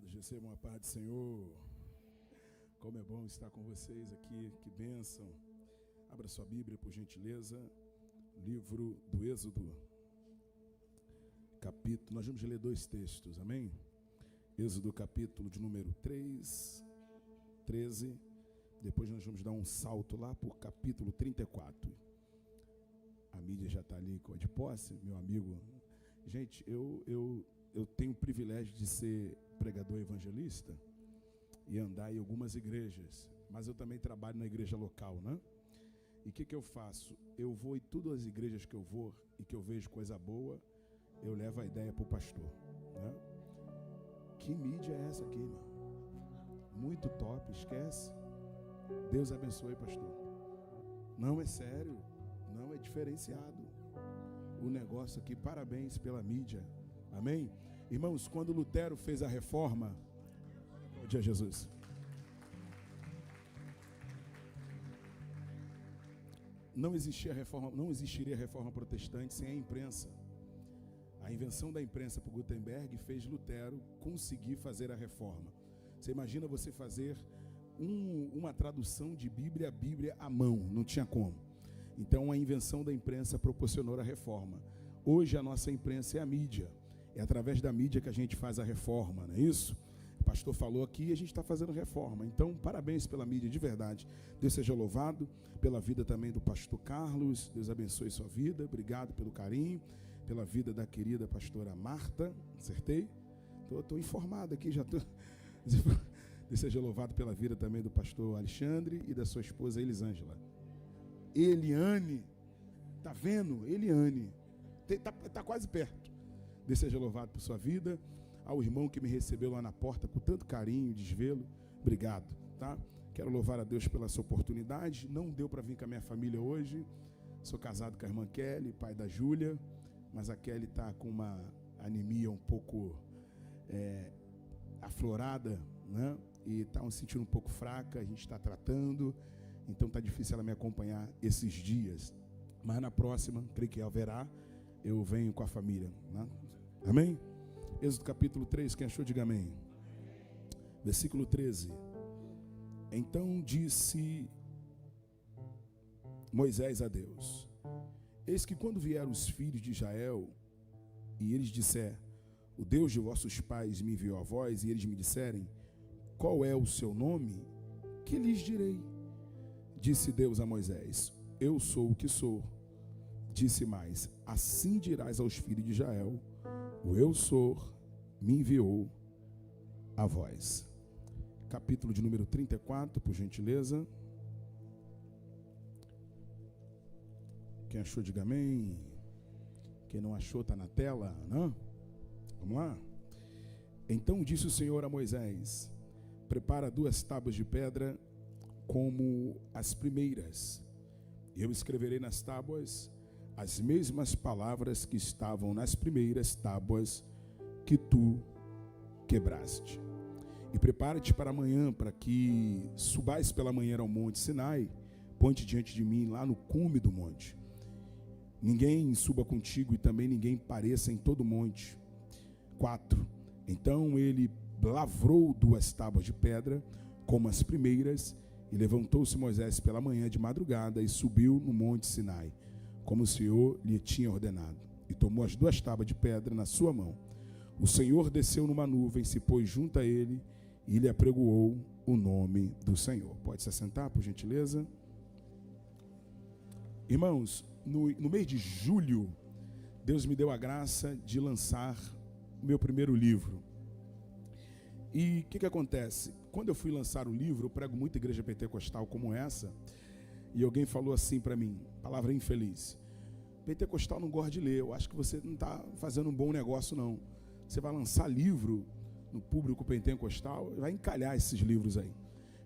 Amados, recebam a paz do Senhor. Como é bom estar com vocês aqui, que bênção. Abra sua Bíblia, por gentileza. Livro do Êxodo, capítulo, nós vamos ler dois textos, amém? Êxodo, capítulo de número 13. Depois nós vamos dar um salto lá por capítulo 34. A mídia já está ali de posse, meu amigo. Gente, eu tenho o privilégio de ser pregador evangelista e andar em algumas igrejas, mas eu também trabalho na igreja local, né? E o que eu faço? Eu vou em todas as igrejas que eu vou e que eu vejo coisa boa, eu levo a ideia para o pastor, né? Que mídia é essa aqui, irmão? Muito top, esquece. Deus abençoe, pastor. Não é sério, não é diferenciado o negócio aqui. Parabéns pela mídia, amém? Irmãos, quando Lutero fez a reforma, bom dia, Jesus. Não existiria reforma protestante sem a imprensa. A invenção da imprensa por Gutenberg fez Lutero conseguir fazer a reforma. Você imagina você fazer uma tradução de Bíblia a Bíblia à mão, não tinha como. Então a invenção da imprensa proporcionou a reforma. Hoje a nossa imprensa é a mídia. É através da mídia que a gente faz a reforma, não é isso? O pastor falou aqui e a gente está fazendo reforma. Então, parabéns pela mídia, de verdade. Deus seja louvado pela vida também do pastor Carlos. Deus abençoe sua vida. Obrigado pelo carinho, pela vida da querida pastora Marta. Acertei? Estou informado aqui, já estou. Deus seja louvado pela vida também do pastor Alexandre e da sua esposa Elisângela. Eliane, tá vendo? Eliane, tá quase perto. Deus seja louvado por sua vida. Ao irmão que me recebeu lá na porta com tanto carinho, desvelo, obrigado, tá? Quero louvar a Deus pela sua oportunidade. Não deu para vir com a minha família hoje. Sou casado com a irmã Kelly, pai da Júlia, mas a Kelly tá com uma anemia um pouco aflorada, né? E tá se sentindo um pouco fraca, a gente está tratando, então tá difícil ela me acompanhar esses dias. Mas na próxima, creio que haverá, eu venho com a família, né? Amém? Êxodo capítulo 3, quem achou, diga amém. Versículo 13. Então disse Moisés a Deus: eis que quando vieram os filhos de Israel, e eles disserem, o Deus de vossos pais me enviou a vós, e eles me disserem, qual é o seu nome? Que lhes direi? Disse Deus a Moisés, eu sou o que sou. Disse mais, assim dirás aos filhos de Israel, o eu sou me enviou a vós. Capítulo de número 34, por gentileza. Quem achou, diga amém. Quem não achou, está na tela, não? Vamos lá? Então disse o Senhor a Moisés, prepara 2 tábuas de pedra como as primeiras. Eu escreverei nas tábuas as mesmas palavras que estavam nas primeiras tábuas que tu quebraste. E prepara-te para amanhã, para que subais pela manhã ao monte Sinai, põe-te diante de mim lá no cume do monte. Ninguém suba contigo e também ninguém pareça em todo o monte. 4. Então ele lavrou 2 tábuas de pedra, como as primeiras, e levantou-se Moisés pela manhã de madrugada e subiu no monte Sinai, como o Senhor lhe tinha ordenado, e tomou as 2 tábuas de pedra na sua mão. O Senhor desceu numa nuvem, se pôs junto a ele, e lhe apregoou o nome do Senhor. Pode se assentar, por gentileza. Irmãos, no mês de julho, Deus me deu a graça de lançar o meu primeiro livro. E o que acontece? Quando eu fui lançar o livro, eu prego muita igreja pentecostal como essa, e alguém falou assim para mim, palavra infeliz, pentecostal não gosta de ler, eu acho que você não está fazendo um bom negócio não. Você vai lançar livro no público pentecostal, vai encalhar esses livros aí.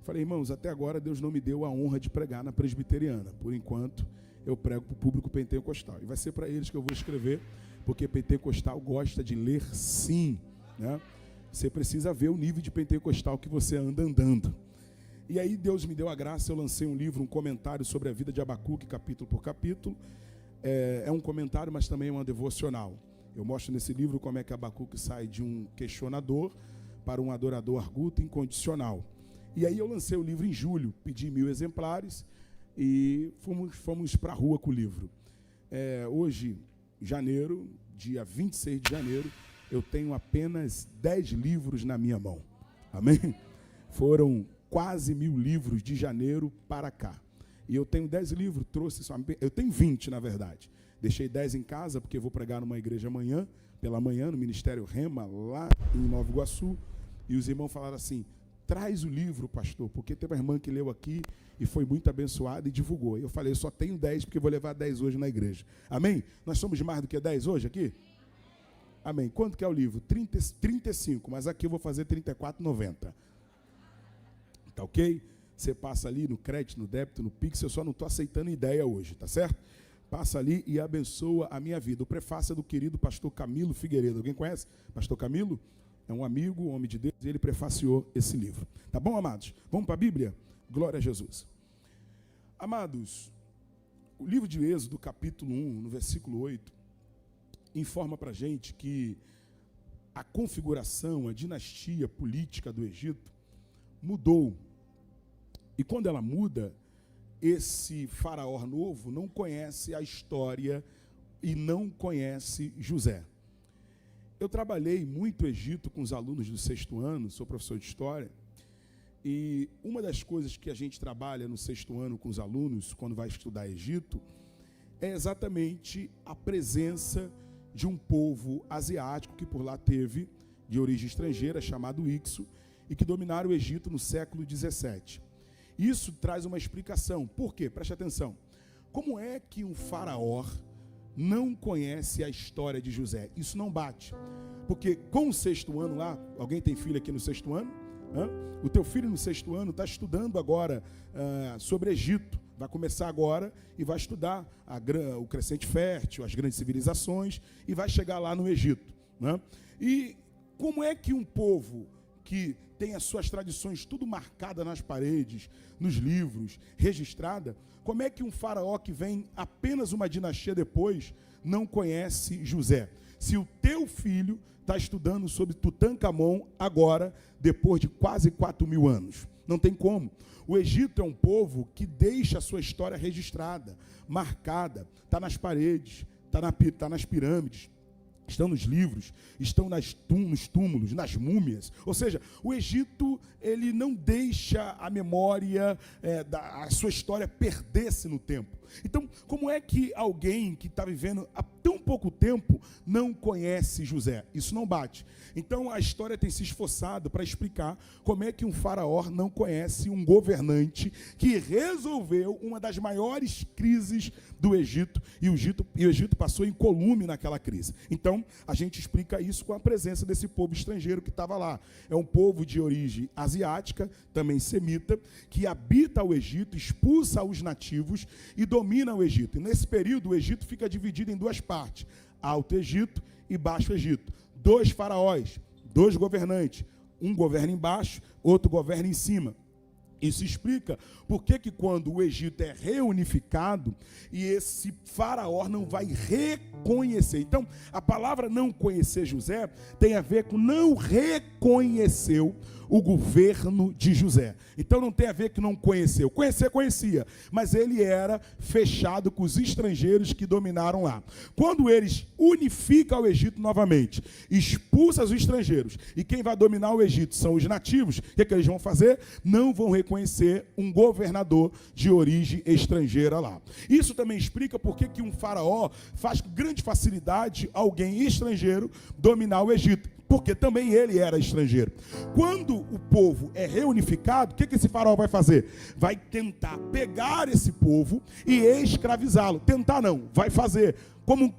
Falei, irmãos, até agora Deus não me deu a honra de pregar na presbiteriana, por enquanto eu prego para o público pentecostal, e vai ser para eles que eu vou escrever, porque pentecostal gosta de ler sim, né? Você precisa ver o nível de pentecostal que você anda andando. E aí Deus me deu a graça, eu lancei um livro, um comentário sobre a vida de Abacuque, capítulo por capítulo. É um comentário, mas também é uma devocional. Eu mostro nesse livro como é que Abacuque sai de um questionador para um adorador arguto incondicional. E aí eu lancei o livro em julho, pedi 1000 exemplares e fomos para a rua com o livro. Hoje, janeiro, dia 26 de janeiro, eu tenho apenas 10 livros na minha mão. Amém? Foram quase 1000 livros de janeiro para cá. E eu tenho 10 livros, eu tenho 20, na verdade. Deixei 10 em casa, porque vou pregar numa igreja amanhã, pela manhã, no Ministério Rema, lá em Nova Iguaçu. E os irmãos falaram assim, traz o livro, pastor, porque teve uma irmã que leu aqui e foi muito abençoada e divulgou. Eu falei, eu só tenho 10, porque eu vou levar 10 hoje na igreja. Amém? Nós somos mais do que 10 hoje aqui? Amém. Quanto que é o livro? 35, mas aqui eu vou fazer R$34,90. Tá ok? Você passa ali no crédito, no débito, no Pix, eu só não estou aceitando ideia hoje, tá certo? Passa ali e abençoa a minha vida. O prefácio é do querido pastor Camilo Figueiredo. Alguém conhece pastor Camilo? É um amigo, um homem de Deus, e ele prefaciou esse livro. Tá bom, amados? Vamos para a Bíblia? Glória a Jesus. Amados, o livro de Êxodo, capítulo 1, no versículo 8, informa para a gente que a configuração, a dinastia política do Egito mudou. E quando ela muda, esse faraó novo não conhece a história e não conhece José. Eu trabalhei muito o Egito com os alunos do 6º ano, sou professor de História, e uma das coisas que a gente trabalha no 6º ano com os alunos, quando vai estudar Egito, é exatamente a presença de um povo asiático que por lá teve, de origem estrangeira, chamado Ixo, e que dominaram o Egito no século 17. Isso traz uma explicação. Por quê? Preste atenção. Como é que um faraó não conhece a história de José? Isso não bate. Porque com o 6º ano lá, alguém tem filho aqui no 6º ano? O teu filho no 6º ano está estudando agora sobre Egito. Vai começar agora e vai estudar o crescente fértil, as grandes civilizações, e vai chegar lá no Egito. E como é que um povo que tem as suas tradições tudo marcada nas paredes, nos livros, registrada, como é que um faraó que vem apenas uma dinastia depois não conhece José? Se o teu filho está estudando sobre Tutankhamon agora, depois de quase 4.000 anos. Não tem como. O Egito é um povo que deixa a sua história registrada, marcada, está nas paredes, está nas pirâmides, estão nos livros, estão nos túmulos, nas múmias. Ou seja, o Egito, ele não deixa a memória, a sua história perder-se no tempo. Então, como é que alguém que está vivendo há tão pouco tempo não conhece José? Isso não bate. Então, a história tem se esforçado para explicar como é que um faraó não conhece um governante que resolveu uma das maiores crises do Egito, e o Egito passou incolume naquela crise. Então, a gente explica isso com a presença desse povo estrangeiro que estava lá. É um povo de origem asiática, também semita, que habita o Egito, expulsa os nativos e domina o Egito. E nesse período, o Egito fica dividido em duas partes, Alto Egito e Baixo Egito. 2 faraós, 2 governantes, um governa embaixo, outro governa em cima. Isso explica por que quando o Egito é reunificado e esse faraó não vai reconhecer. Então, a palavra não conhecer José tem a ver com não reconheceu o governo de José. Então não tem a ver que não conheceu. Conhecia, mas ele era fechado com os estrangeiros que dominaram lá. Quando eles unificam o Egito novamente, expulsam os estrangeiros, e quem vai dominar o Egito são os nativos, o que eles vão fazer? Não vão reconhecer um governador de origem estrangeira lá. Isso também explica por que um faraó faz com grande facilidade alguém estrangeiro dominar o Egito. Porque também ele era estrangeiro. Quando o povo é reunificado, o que esse faraó vai fazer? Vai tentar pegar esse povo e escravizá-lo. Tentar não, vai fazer. Como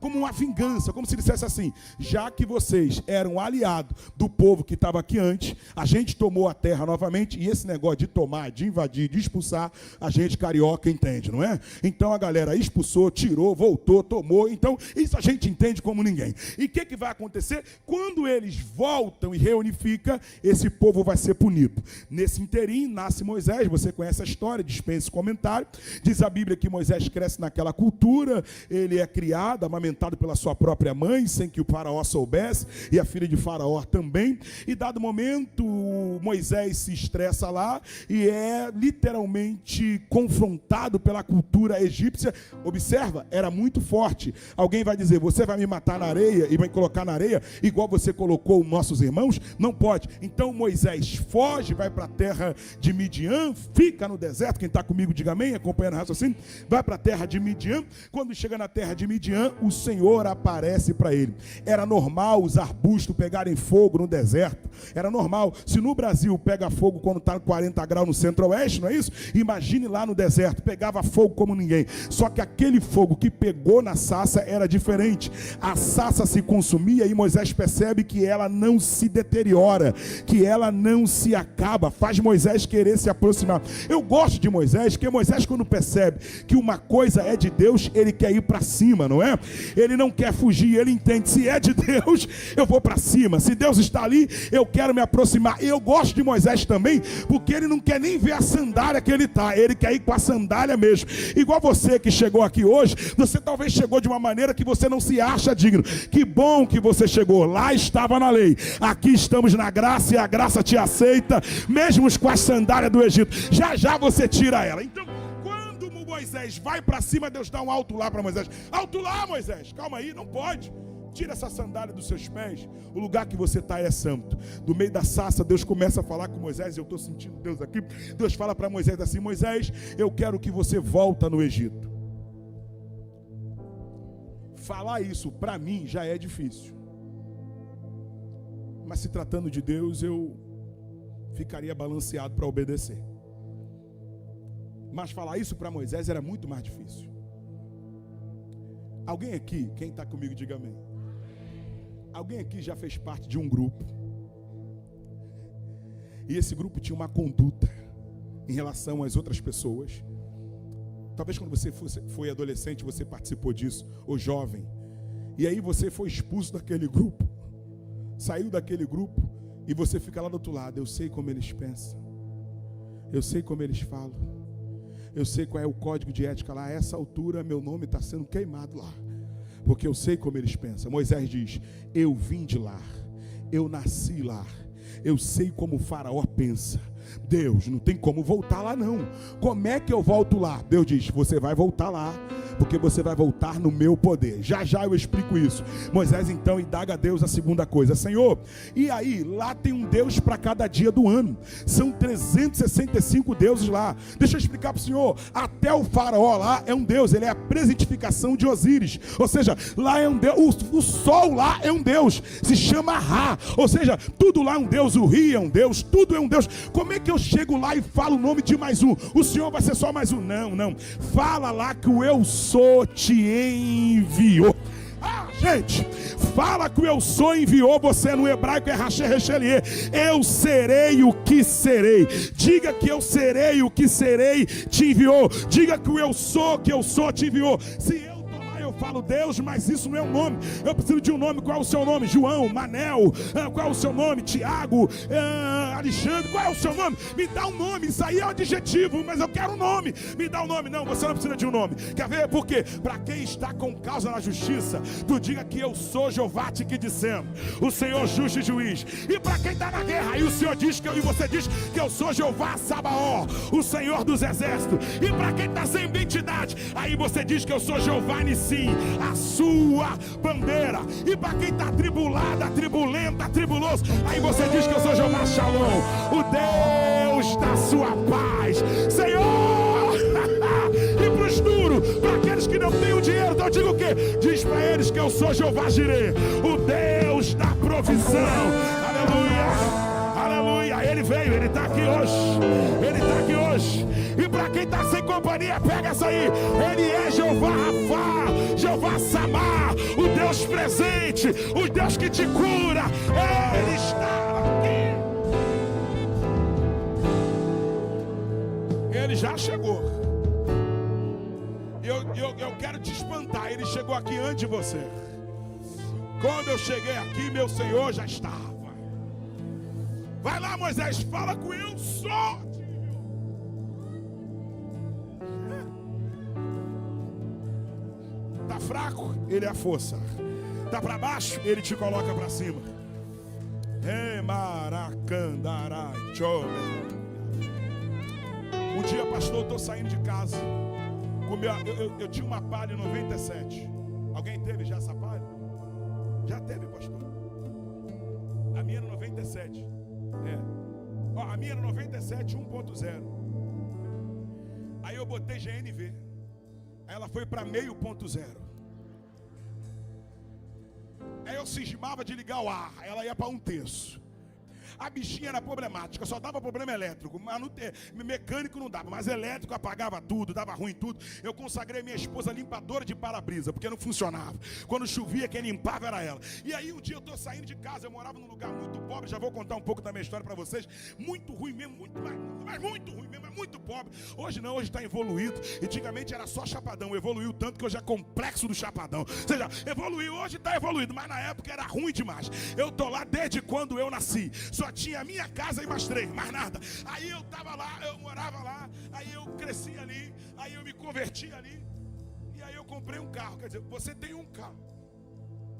uma vingança, como se dissesse assim, já que vocês eram aliados do povo que estava aqui antes, a gente tomou a terra novamente, e esse negócio de tomar, de invadir, de expulsar, a gente carioca entende, não é? Então a galera expulsou, tirou, voltou, tomou, então isso a gente entende como ninguém. E o que vai acontecer? Quando eles voltam e reunificam, esse povo vai ser punido. Nesse inteirinho nasce Moisés, você conhece a história, dispensa esse comentário, diz a Bíblia que Moisés cresce naquela cultura, ele é fraco, Ele é a força. Está para baixo, Ele te coloca para cima. Um dia, pastor, eu estou saindo de casa. Eu tinha uma Palio 97. Alguém teve já essa Palio? Já teve, pastor? A minha era 97. A minha era 97 1.0. Aí eu botei GNV. Aí ela foi para meio ponto zero. Aí eu cismava de ligar o ar. Ela ia para 1/3. A bichinha era problemática, só dava problema elétrico, mas mecânico não dava, mas elétrico apagava tudo, dava ruim tudo. Eu consagrei minha esposa limpadora de para-brisa, porque não funcionava. Quando chovia, quem limpava era ela. E aí um dia eu estou saindo de casa, eu morava num lugar muito pobre, já vou contar um pouco da minha história para vocês. Muito ruim mesmo, muito ruim mesmo, muito pobre. Hoje não, hoje está evoluído. Antigamente era só Chapadão, evoluiu tanto que hoje é complexo do Chapadão. Ou seja, evoluiu, hoje está evoluído, mas na época era ruim demais. Eu estou lá desde quando eu nasci. Só tinha a minha casa e mais 3, mais nada. Aí eu estava lá, eu morava lá, aí eu cresci ali, aí eu me converti ali, e aí eu comprei um carro. Quer dizer, você tem um carro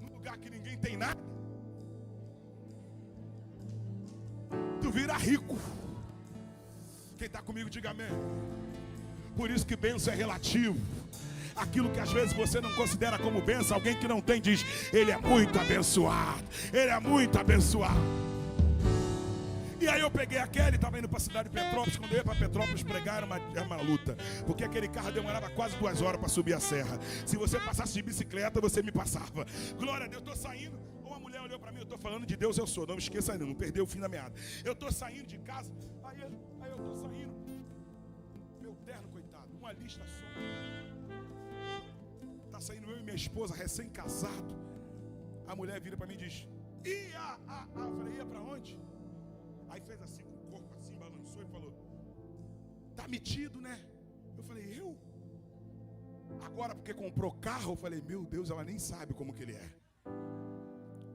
num lugar que ninguém tem nada, tu vira rico. Quem está comigo, diga amém. Por isso que bênção é relativo. Aquilo que às vezes você não considera como bênção, alguém que não tem diz, ele é muito abençoado, ele é muito abençoado. E aí eu peguei aquele, estava indo para a cidade de Petrópolis. Quando eu ia para Petrópolis pregar era uma luta, porque aquele carro demorava quase 2 horas para subir a serra. Se você passasse de bicicleta, você me passava. Glória a Deus, eu estou saindo. Uma mulher olhou para mim, eu estou falando de Deus eu sou. Não me esqueça ainda, não perdeu o fim da meada. Eu estou saindo de casa, aí eu estou saindo. Meu terno, coitado, uma lista só. Está saindo eu e minha esposa, recém-casado. A mulher vira para mim e diz, eu falei, ia para onde? Aí fez assim com o corpo, assim, balançou e falou, tá metido, né? Eu falei, eu? Agora porque comprou carro, eu falei, meu Deus, ela nem sabe como que ele é.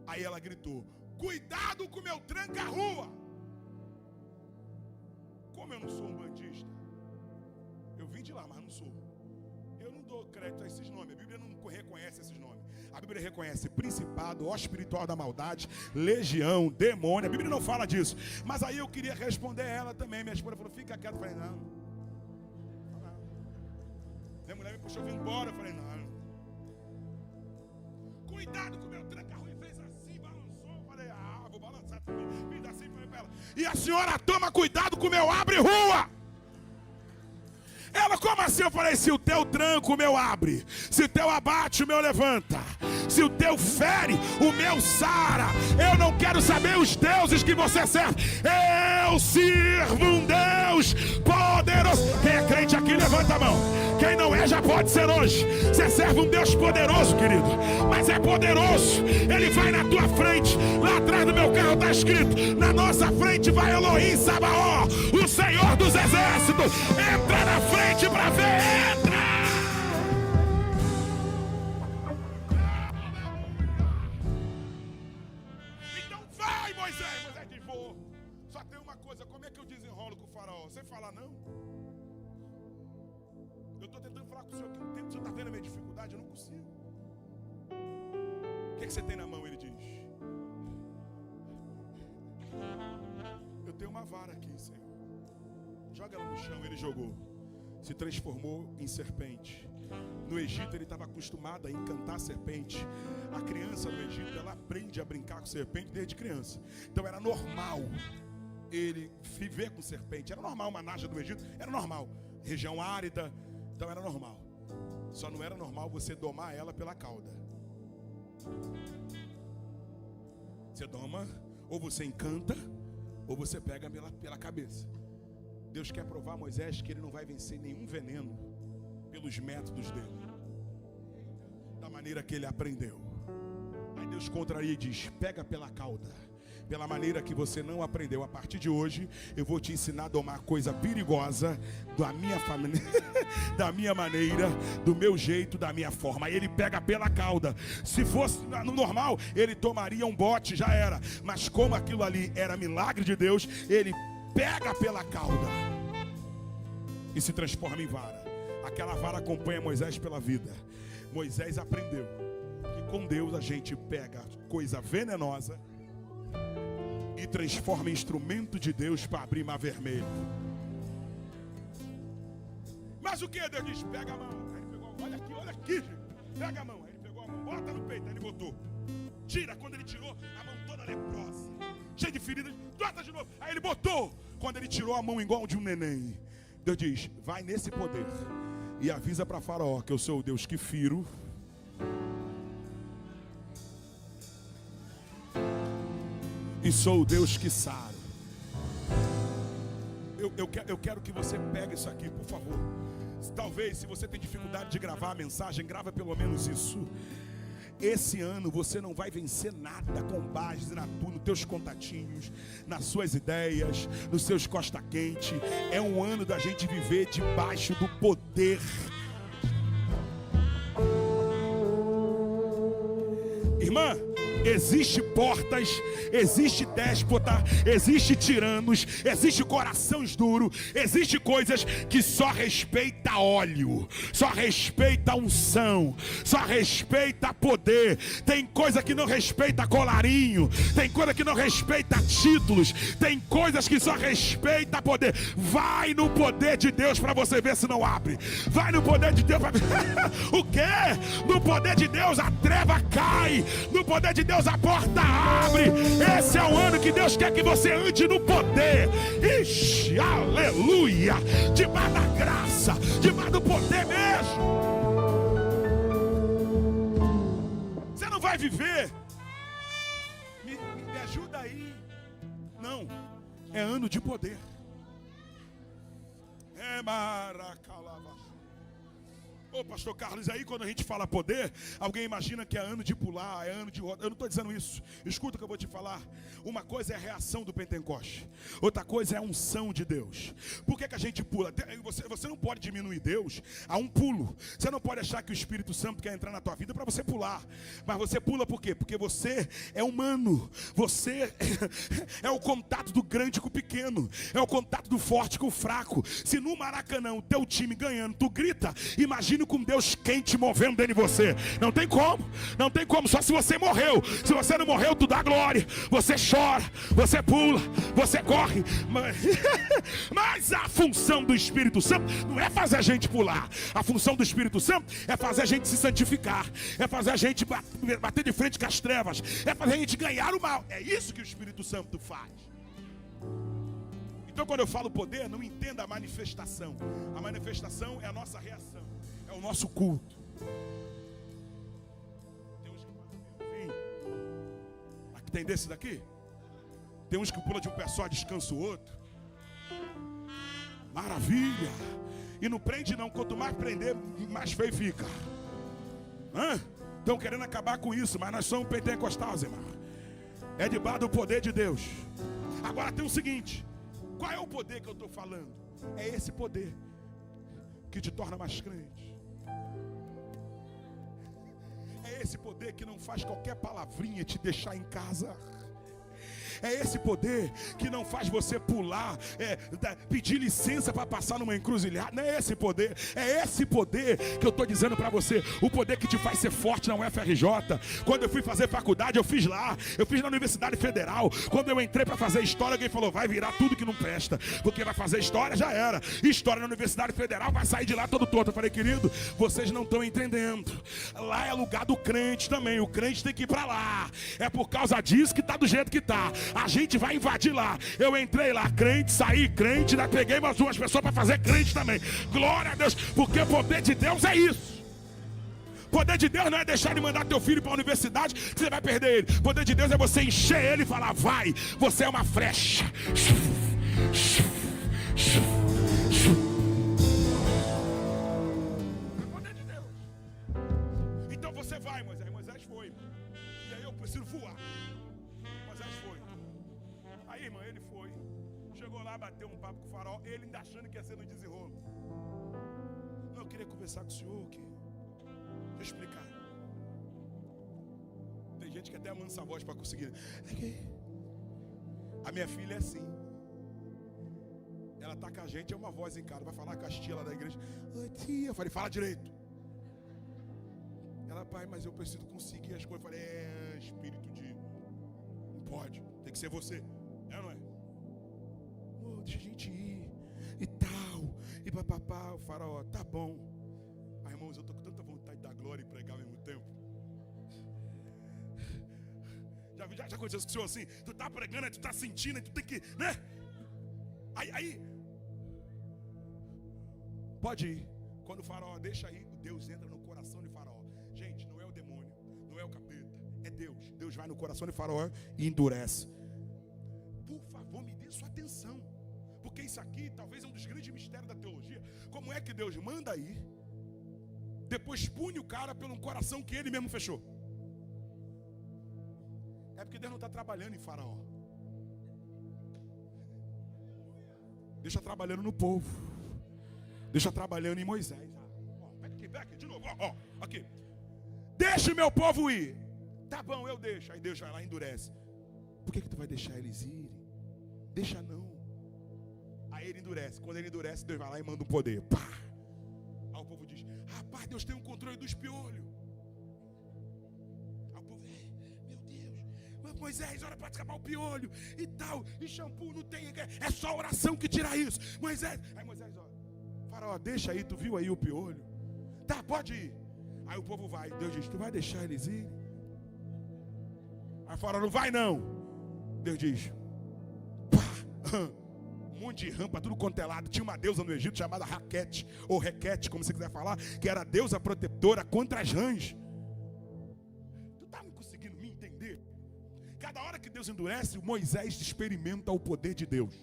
Aí ela gritou, cuidado com o meu tranca-rua. Como eu não sou um bandista, eu vim de lá, mas não sou. Eu não dou crédito a esses nomes, a Bíblia não reconhece esses nomes. A Bíblia reconhece principado, ó espiritual da maldade, legião, demônio. A Bíblia não fala disso. Mas aí eu queria responder ela também. Minha esposa falou, fica quieto. Eu falei, não. Minha mulher me puxou, eu vim embora. Eu falei, não. Cuidado com o meu tranca-rua. E fez assim, balançou. Eu falei, vou balançar também. Fiz assim, falei pra ela. E a senhora toma cuidado com o meu abre-rua. Ela, como assim? Eu falei, se o teu tranco, o meu abre. Se o teu abate, o meu levanta. Se o teu fere, o meu sara. Eu não quero saber os deuses que você serve. Eu sirvo um Deus poderoso. Quem é crente aqui, levanta a mão. Quem não é, já pode ser hoje. Você serve um Deus poderoso, querido. Mas é poderoso. Ele vai na tua frente. Lá atrás do meu carro está escrito, na nossa frente vai Elohim Sabaó, o Senhor dos Exércitos. Entra na frente para ver, entra! Então vai, Moisés. Moisés diz, vou. Só tem uma coisa, como é que eu desenrolo com o faraó? Você fala não? Eu estou tentando falar com o senhor aqui um tempo, o senhor está vendo a minha dificuldade, eu não consigo. O que você tem na mão? Ele diz, eu tenho uma vara aqui, Senhor. Joga ela no chão. Ele jogou. Se transformou em serpente. No Egito ele estava acostumado a encantar a serpente. A criança no Egito, ela aprende a brincar com serpente desde criança. Então era normal ele viver com serpente. Era normal, uma naja do Egito, era normal. Região árida, então era normal. Só não era normal você domar ela pela cauda. Você doma, ou você encanta, ou você pega pela cabeça. Deus quer provar a Moisés que ele não vai vencer nenhum veneno pelos métodos dele, da maneira que ele aprendeu. Aí Deus contraria e diz, pega pela cauda, pela maneira que você não aprendeu. A partir de hoje eu vou te ensinar a domar coisa perigosa da minha família, da minha maneira, do meu jeito, da minha forma. Aí ele pega pela cauda. Se fosse no normal, ele tomaria um bote, já era. Mas como aquilo ali era milagre de Deus, ele pega pela cauda e se transforma em vara. Aquela vara acompanha Moisés pela vida. Moisés aprendeu que com Deus a gente pega coisa venenosa e transforma em instrumento de Deus para abrir mar vermelho. Mas o que? Deus diz, pega a mão. Aí ele pegou, olha aqui, gente. Pega a mão. Aí ele pegou a mão, bota no peito, aí ele botou. Tira, quando ele tirou, a mão toda leprosa, cheia de feridas, bota de novo. Aí ele botou. Quando ele tirou a mão igual de um neném, Deus diz, vai nesse poder e avisa para Faraó que eu sou o Deus que firo e sou o Deus que sara. Eu quero que você pegue isso aqui, por favor. Talvez, se você tem dificuldade de gravar a mensagem, grava pelo menos isso. Esse ano você não vai vencer nada com base nos teus contatinhos, nas suas ideias, nos seus costa quente. É um ano da gente viver debaixo do poder. Irmã, existe portas, existe déspota, existe tiranos, existe corações duros, existe coisas que só respeita óleo, só respeita unção, só respeita poder. Tem coisa que não respeita colarinho, tem coisa que não respeita títulos, tem coisas que só respeita poder. Vai no poder de Deus para você ver se não abre. Vai no poder de Deus. O quê? No poder de Deus a treva cai, no poder de Deus a porta abre. Esse é o ano que Deus quer que você ande no poder. Ixi, aleluia. Debaixo da graça, debaixo do poder mesmo. Você não vai viver. Me ajuda aí. Não, é ano de poder. É maracalava. Ô pastor Carlos, aí quando a gente fala poder, alguém imagina que é ano de pular, é ano de roda. Eu não estou dizendo isso. Escuta o que eu vou te falar. Uma coisa é a reação do Pentecoste, outra coisa é a unção de Deus. Por que a gente pula? Você não pode diminuir Deus a um pulo. Você não pode achar que o Espírito Santo quer entrar na tua vida para você pular. Mas você pula por quê? Porque você é humano. Você é o contato do grande com o pequeno, é o contato do forte com o fraco. Se no Maracanã o teu time ganhando, tu grita, imagina com Deus quente movendo dentro de você. Não tem como, não tem como, só se você morreu. Se você não morreu, tu dá glória. Você chora, você pula, você corre. Mas a função do Espírito Santo não é fazer a gente pular. A função do Espírito Santo é fazer a gente se santificar, é fazer a gente bater de frente com as trevas, é fazer a gente ganhar o mal. É isso que o Espírito Santo faz. Então quando eu falo poder, não entenda a manifestação. A manifestação é a nossa reação, é o nosso culto. Tem uns que fazem aqui, tem desse daqui. Tem uns que pula de um pé só, descansa o outro. Maravilha. E não prende não, quanto mais prender, mais feio fica. Estão querendo acabar com isso, mas nós somos pentecostais, irmão. É debaixo do poder de Deus. Agora tem o seguinte: qual é o poder que eu estou falando? É esse poder que te torna mais crente. É esse poder que não faz qualquer palavrinha te deixar em casa. É esse poder que não faz você pular, pedir licença para passar numa encruzilhada. Não é esse poder. É esse poder que eu estou dizendo para você. O poder que te faz ser forte na UFRJ. Quando eu fui fazer faculdade, eu fiz lá. Eu fiz na Universidade Federal. Quando eu entrei para fazer história, alguém falou: vai virar tudo que não presta, porque vai fazer história, já era. História na Universidade Federal, vai sair de lá todo torto. Eu falei: querido, vocês não estão entendendo. Lá é lugar do crente também. O crente tem que ir para lá. É por causa disso que está do jeito que está. A gente vai invadir lá. Eu entrei lá crente, saí crente, ainda peguei mais duas pessoas para fazer crente também. Glória a Deus, porque o poder de Deus é isso. O poder de Deus não é deixar de mandar teu filho para a universidade que você vai perder ele. O poder de Deus é você encher ele e falar: vai, você é uma flecha. É o poder de Deus. Então você vai, Moisés. Moisés foi. E aí eu preciso voar. Moisés foi. Aí, irmão, ele foi. Chegou lá, bateu um papo com o faraó. Ele ainda achando que ia ser no desenrolo. Não, eu queria conversar com o senhor. Deixa eu explicar. Tem gente que até amansa a voz para conseguir. A minha filha é assim. Ela tá com a gente, é uma voz em cara. Vai falar com as tia lá da igreja. Oi, tia. Eu falei: fala direito. Ela, pai, mas eu preciso conseguir as coisas. Eu falei, espírito de... Não pode, tem que ser você. É ou não é? Oh, deixa a gente ir e tal, e papapá. O faraó, tá bom. Ai, irmãos, eu tô com tanta vontade de dar glória e pregar ao mesmo tempo. Já aconteceu com o senhor assim? Tu tá pregando, tu tá sentindo, tu tem que, né? Aí pode ir. Quando o faraó deixa ir, Deus entra no coração de faraó. Gente, não é o demônio, não é o capeta, é Deus. Deus vai no coração de faraó e endurece. Por favor, me dê sua atenção, porque isso aqui talvez é um dos grandes mistérios da teologia. Como é que Deus manda ir, depois pune o cara pelo coração que ele mesmo fechou? É porque Deus não está trabalhando em faraó. Deus está trabalhando no povo. Deus está trabalhando em Moisés. Pega aqui, de novo. Aqui. Deixa o meu povo ir. Tá bom, eu deixo. Aí Deus vai lá e endurece. Por que tu vai deixar eles irem? Deixa não. Aí ele endurece. Quando ele endurece, Deus vai lá e manda um poder. Pá. Aí o povo diz, rapaz, Deus tem um controle dos piolhos. Moisés, ora para escapar o piolho e tal, e shampoo não tem, é só oração que tira isso. Moisés, aí Moisés, ó, faraó, deixa aí, tu viu aí o piolho? Tá, pode ir. Aí o povo vai, Deus diz, tu vai deixar eles irem? Aí faraó, não vai não. Deus diz, pá, um monte de rampa, tudo quanto é lado. Tinha uma deusa no Egito chamada Raquete, ou Requete, como você quiser falar, que era a deusa protetora contra as rãs. Tu tá me conseguindo me entender? Cada hora que Deus endurece, Moisés experimenta o poder de Deus.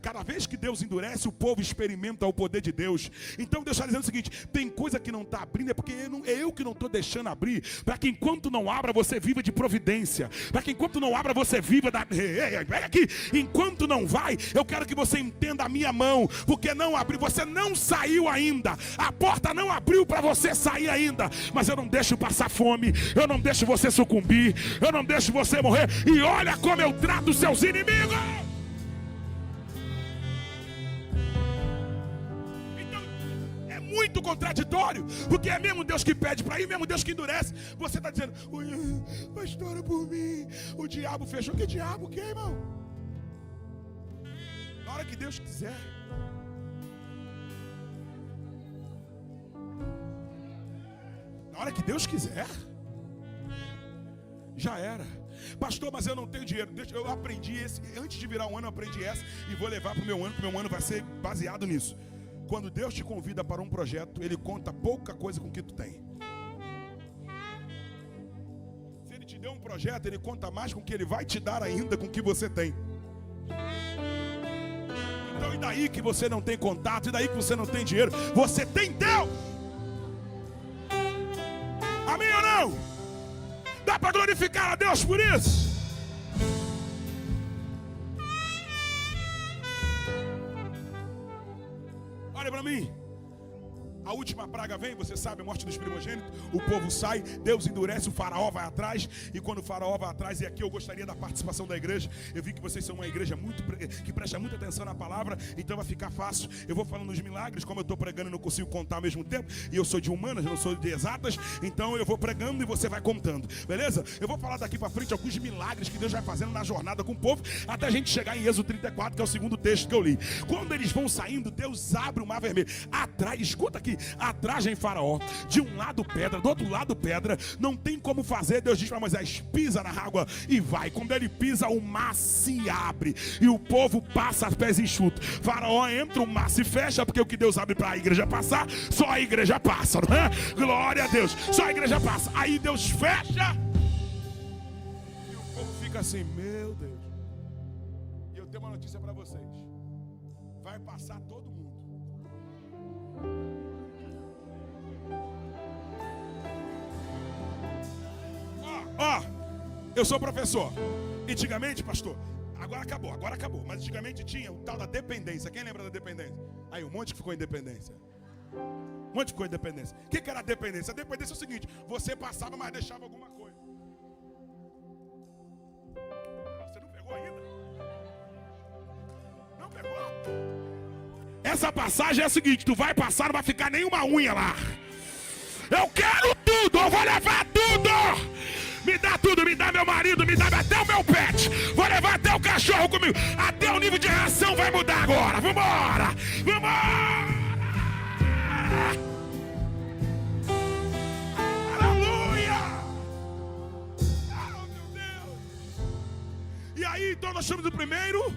Cada vez que Deus endurece, o povo experimenta o poder de Deus. Então Deus está dizendo o seguinte: tem coisa que não está abrindo, é porque é eu que não estou deixando abrir, para que enquanto não abra, você viva de providência, para que enquanto não abra, você viva da... aqui, enquanto não vai, eu quero que você entenda a minha mão, porque não abriu, você não saiu ainda, a porta não abriu para você sair ainda, mas eu não deixo passar fome, eu não deixo você sucumbir, eu não deixo você morrer, e olha como eu trato os seus inimigos. Muito contraditório, porque é mesmo Deus que pede para ir, mesmo Deus que endurece. Você está dizendo, pastor, ora por mim, o diabo fechou. Que diabo, que irmão? Na hora que Deus quiser. Na hora que Deus quiser, já era. Pastor, mas eu não tenho dinheiro. Eu aprendi esse, antes de virar um ano eu aprendi essa, e vou levar para o meu ano vai ser baseado nisso. Quando Deus te convida para um projeto, Ele conta pouca coisa com o que tu tem. Se Ele te deu um projeto, Ele conta mais com o que Ele vai te dar ainda com o que você tem. Então e daí que você não tem contato, e daí que você não tem dinheiro, você tem Deus. Amém ou não? Dá para glorificar a Deus por isso? Olha para mim. A última praga vem, você sabe, a morte dos primogênitos. O povo sai, Deus endurece, o faraó vai atrás. E quando o faraó vai atrás, e aqui eu gostaria da participação da igreja. Eu vi que vocês são uma igreja que presta muita atenção na palavra, então vai ficar fácil. Eu vou falando os milagres, como eu estou pregando, eu não consigo contar ao mesmo tempo. E eu sou de humanas, não sou de exatas. Então eu vou pregando e você vai contando, beleza? Eu vou falar daqui para frente alguns milagres que Deus vai fazendo na jornada com o povo, até a gente chegar em Êxodo 34, que é o segundo texto que eu li. Quando eles vão saindo, Deus abre o mar vermelho. Atrás, escuta aqui, atrás vem Faraó, de um lado pedra, do outro lado pedra, não tem como fazer. Deus diz para Moisés, pisa na água e vai. Quando ele pisa, o mar se abre e o povo passa a pés enxutos. Faraó entra, o mar se fecha, porque o que Deus abre para a igreja passar, só a igreja passa, não é? Glória a Deus, só a igreja passa. Aí Deus fecha e o povo fica assim, meu Deus. E eu tenho uma notícia para vocês: vai passar todo mundo. Eu sou professor. Antigamente, pastor, agora acabou. Mas antigamente tinha o tal da dependência. Quem lembra da dependência? Aí um monte que ficou em dependência. Um monte ficou em dependência. O que era a dependência? A dependência é o seguinte: você passava, mas deixava alguma coisa. Você não pegou ainda? Não pegou? Essa passagem é a seguinte: tu vai passar, não vai ficar nenhuma unha lá. Eu quero tudo. tudo, eu vou levar tudo. Me dá tudo, me dá meu marido, me dá até o meu pet. Vou levar até o cachorro comigo. Até o nível de reação vai mudar agora. Vambora, vambora. Aleluia. Oh, meu Deus. E aí, então nós chamamos o primeiro.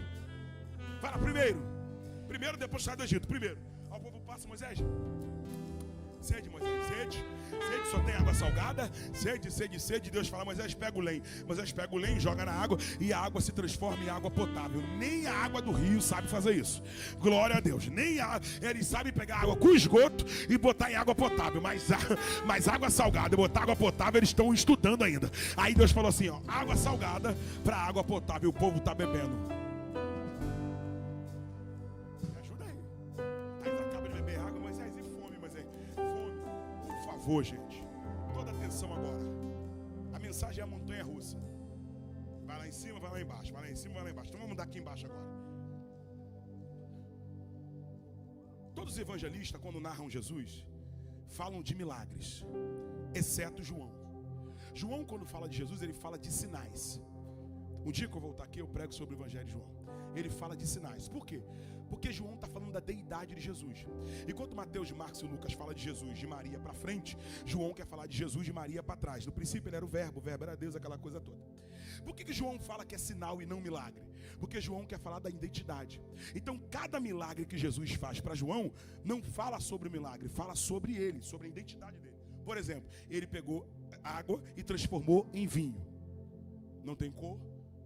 Fala primeiro. Primeiro, depois sai do Egito. Primeiro. Aí o povo passa, Moisés. Sede, Moisés, sede. Sede, só tem água salgada. Sede, sede, sede. Deus fala, Moisés, pega o lenho. Moisés pega o lenho, joga na água e a água se transforma em água potável. Nem a água do rio sabe fazer isso. Glória a Deus. Eles sabem pegar água com esgoto e botar em água potável. Mas água salgada e botar água potável, eles estão estudando ainda. Aí Deus falou assim, ó, água salgada para água potável. O povo está bebendo. Gente, toda atenção agora. A mensagem é a montanha russa. Vai lá em cima, vai lá embaixo. Vai lá em cima, vai lá embaixo. Então vamos dar aqui embaixo agora. Todos os evangelistas, quando narram Jesus, falam de milagres, exceto João. João, quando fala de Jesus, ele fala de sinais. Um dia que eu voltar aqui, eu prego sobre o evangelho de João. Ele fala de sinais. Por quê? Porque João está falando da deidade de Jesus. Enquanto Mateus, Marcos e Lucas falam de Jesus, de Maria para frente, João quer falar de Jesus, de Maria para trás. No princípio ele era o verbo era Deus, aquela coisa toda. Por que João fala que é sinal e não milagre? Porque João quer falar da identidade. Então cada milagre que Jesus faz para João, não fala sobre o milagre, fala sobre ele, sobre a identidade dele. Por exemplo, ele pegou água e transformou em vinho. Não tem cor,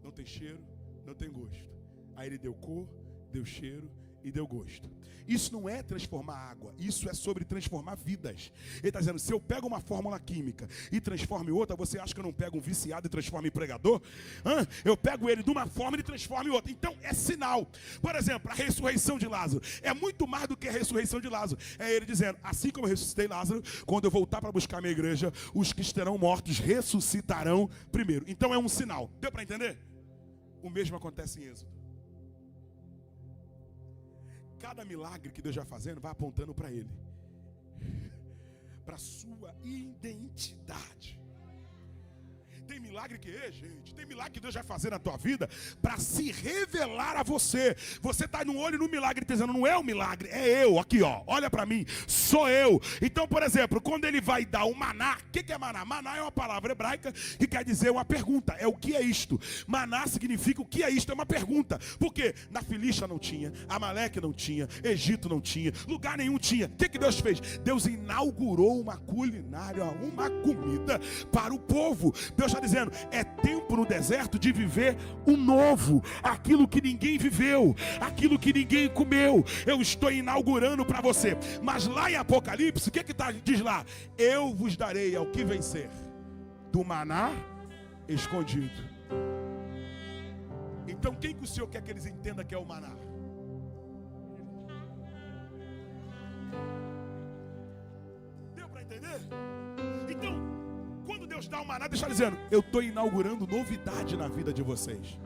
não tem cheiro, não tem gosto. Aí ele deu cor, deu cheiro e deu gosto. Isso não é transformar água, isso é sobre transformar vidas. Ele está dizendo, se eu pego uma fórmula química e transformo em outra, você acha que eu não pego um viciado e transformo em pregador? Eu pego ele de uma forma e transformo em outra. Então é sinal. Por exemplo, a ressurreição de Lázaro é muito mais do que a ressurreição de Lázaro. É ele dizendo, assim como eu ressuscitei Lázaro, quando eu voltar para buscar a minha igreja, os que estarão mortos ressuscitarão primeiro. Então é um sinal. Deu para entender? O mesmo acontece em Êxodo. Cada milagre que Deus vai fazendo vai apontando para Ele, para a sua identidade. Tem milagre que gente, tem milagre que Deus vai fazer na tua vida para se revelar a você. Você está no olho no milagre dizendo, não é um milagre, é eu, aqui ó, olha para mim, sou eu. Então, por exemplo, quando ele vai dar o maná, o que é maná? Maná é uma palavra hebraica que quer dizer uma pergunta, é o que é isto. Maná significa o que é isto, é uma pergunta. Por quê? Na Filístia não tinha, Amaleque não tinha, Egito não tinha, lugar nenhum tinha. O que Deus fez? Deus inaugurou uma culinária, uma comida para o povo. Deus está dizendo, é tempo no deserto de viver o novo, aquilo que ninguém viveu, aquilo que ninguém comeu. Eu estou inaugurando para você. Mas lá em Apocalipse, o que diz lá? Eu vos darei ao que vencer do maná escondido. Então quem que o Senhor quer que eles entendam que é o maná? Deu para entender? Então, quando Deus dá o maná, deixa dizendo, eu estou inaugurando novidade na vida de vocês.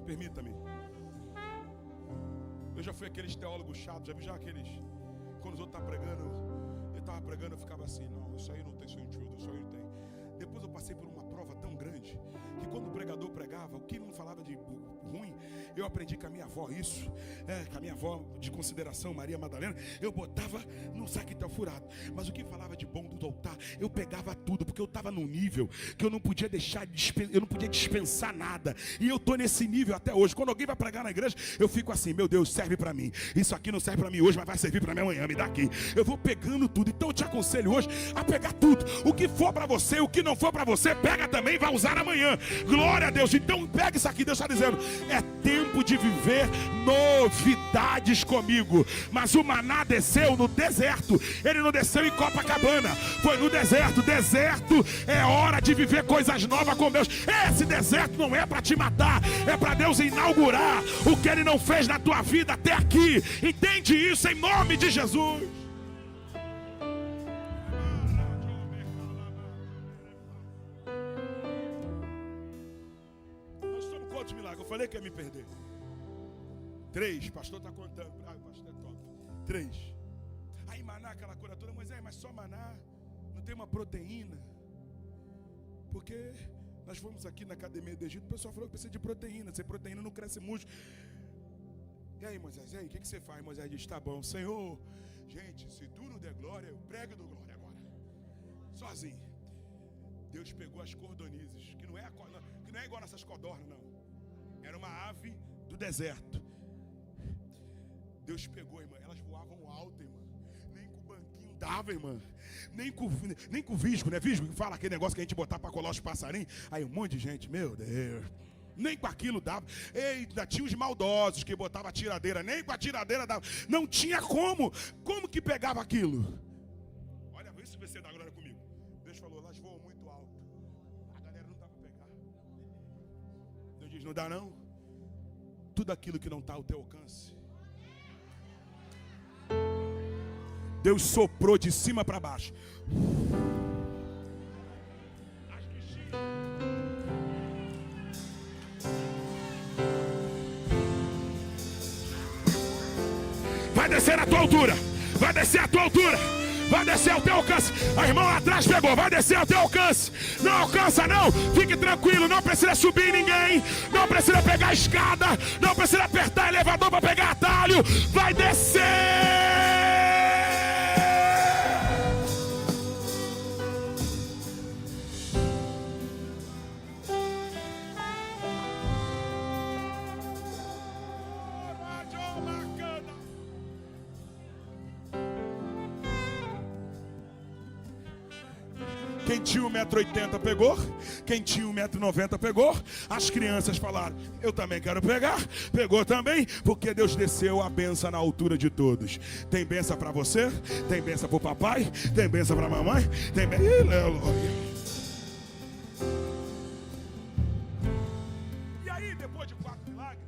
Permita-me. Eu já fui aqueles teólogos chatos, já aqueles, quando os outros estavam pregando, eu estava pregando, eu ficava assim, não, isso aí não tem sentido, isso aí não tem. Depois eu passei por uma prova tão grande, que quando o pregador pregava, o que ele não falava de ruim, eu aprendi com a minha avó isso, com a minha avó de consideração, Maria Madalena, eu botava num saquetel furado, mas o que falava de bom do altar, eu pegava tudo, porque eu estava num nível que eu não podia dispensar nada, e eu estou nesse nível até hoje. Quando alguém vai pregar na igreja, eu fico assim, meu Deus, serve para mim, isso aqui não serve para mim hoje, mas vai servir para mim amanhã, me dá aqui. Eu vou pegando tudo, então eu te aconselho hoje a pegar tudo, o que for para você, o que não for para você, pega também e vai usar amanhã. Glória a Deus. Então pega isso aqui, Deus está dizendo, é tempo de viver novidades comigo. Mas o maná desceu no deserto, ele não desceu em Copacabana, foi no deserto. Deserto é hora de viver coisas novas com Deus. Esse deserto não é para te matar, é para Deus inaugurar o que Ele não fez na tua vida até aqui. Entende isso em nome de Jesus? 7 milagres. Eu falei que ia me perder. 3, pastor está contando. Ah, o pastor é top. 3. Aí maná, aquela coisa toda. Mas só maná, não tem uma proteína. Porque nós fomos aqui na academia do Egito, o pessoal falou que precisa de proteína. Sem proteína não cresce músculo. E aí, Moisés, e aí, o que você faz? Moisés diz, tá bom, Senhor, gente, se tu não der glória, eu prego do glória agora. Sozinho. Deus pegou as cordonizes, que não é igual nessas codornas, não. Era uma ave do deserto. Deus pegou, irmã, elas voavam alto, irmã. Nem com o banquinho dava, irmã. Nem com o visgo, né? Visgo que fala aquele negócio que a gente botar para colar os passarinhos. Aí um monte de gente, meu Deus. Nem com aquilo dava. Ainda tinha os maldosos que botavam a tiradeira. Nem com a tiradeira dava. Não tinha como. Como que pegava aquilo? Olha, vê se você dá glória comigo. Deus falou, elas voam muito alto. A galera não dá para pegar. Deus diz, não dá não? Tudo aquilo que não está ao teu alcance. Deus soprou de cima para baixo. Vai descer a tua altura. Vai descer a tua altura. Vai descer ao teu alcance. A irmã lá atrás pegou. Vai descer ao teu alcance. Não alcança não. Fique tranquilo. Não precisa subir ninguém. Não precisa pegar a escada. Não precisa apertar elevador para pegar atalho. Vai descer. Quem tinha 1,80 m pegou. Quem tinha 1,90 m pegou. As crianças falaram, eu também quero pegar. Pegou também, porque Deus desceu a bênção na altura de todos. Tem bênção para você, tem bênção para o papai, tem bênção para a mamãe, tem bênção. E aí, depois de 4 milagres,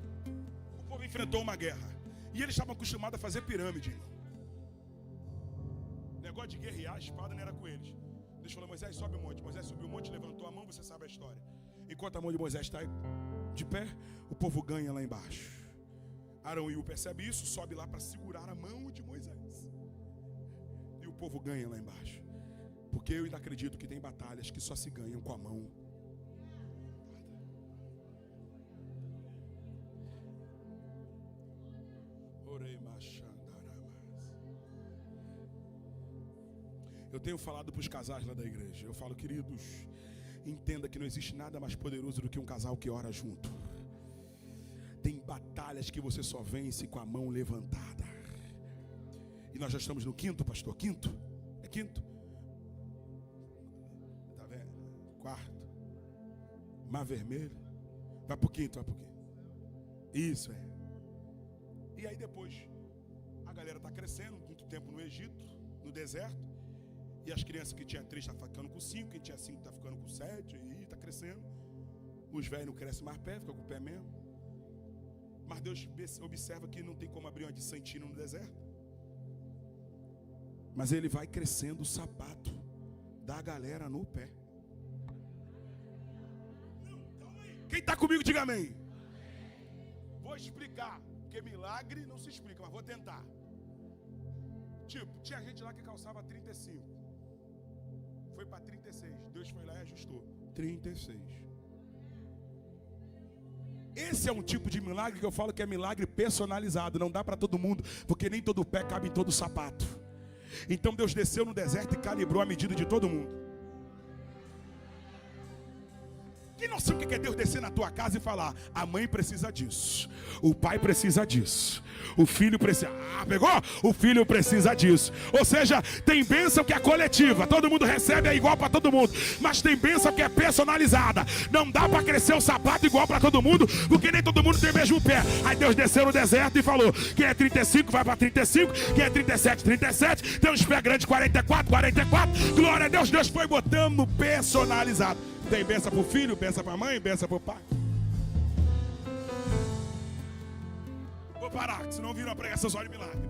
o povo enfrentou uma guerra. E eles estavam acostumados a fazer pirâmide, irmão. Negócio de guerrear, a espada não era com eles. Deus falou, Moisés, sobe o monte. Moisés subiu o monte, levantou a mão, você sabe a história. Enquanto a mão de Moisés está de pé, o povo ganha lá embaixo. Arão e U percebe isso, sobe lá para segurar a mão de Moisés. E o povo ganha lá embaixo. Porque eu ainda acredito que tem batalhas que só se ganham com a mão. Orei machandaramas. Eu tenho falado para os casais lá da igreja. Eu falo, queridos, entenda que não existe nada mais poderoso do que um casal que ora junto. Tem batalhas que você só vence com a mão levantada. E nós já estamos no 5º, pastor. 5º? É 5º? Tá vendo? 4º. Mar Vermelho. Vai pro 5º, vai pro 5º. Isso é. E aí depois, a galera está crescendo, muito tempo no Egito, no deserto. E as crianças que tinha 3 estão ficando com 5, quem tinha 5 está ficando com 7, e está crescendo. Os velhos não crescem mais pé, ficam com o pé mesmo. Mas Deus observa que não tem como abrir uma de Santino no deserto. Mas Ele vai crescendo o sapato da galera no pé. Quem está comigo, diga amém. Vou explicar, porque milagre não se explica, mas vou tentar. Tipo, tinha gente lá que calçava 35. Foi para 36. Deus foi lá e ajustou. 36. Esse é um tipo de milagre que eu falo que é milagre personalizado. Não dá para todo mundo, porque nem todo pé cabe em todo sapato. Então Deus desceu no deserto e calibrou a medida de todo mundo. Que noção que é Deus descer na tua casa e falar, a mãe precisa disso, o pai precisa disso, o filho precisa, pegou? O filho precisa disso. Ou seja, tem bênção que é coletiva, todo mundo recebe, é igual para todo mundo. Mas tem bênção que é personalizada. Não dá para crescer o sapato igual para todo mundo, porque nem todo mundo tem o mesmo pé. Aí Deus desceu no deserto e falou, quem é 35 vai para 35, quem é 37, 37, tem uns pés grandes 44, 44. Glória a Deus, Deus foi botando personalizado. Tem bênção para o filho, bênção para a mãe, bênção para o pai. Vou parar, senão vira uma pregação só de milagre.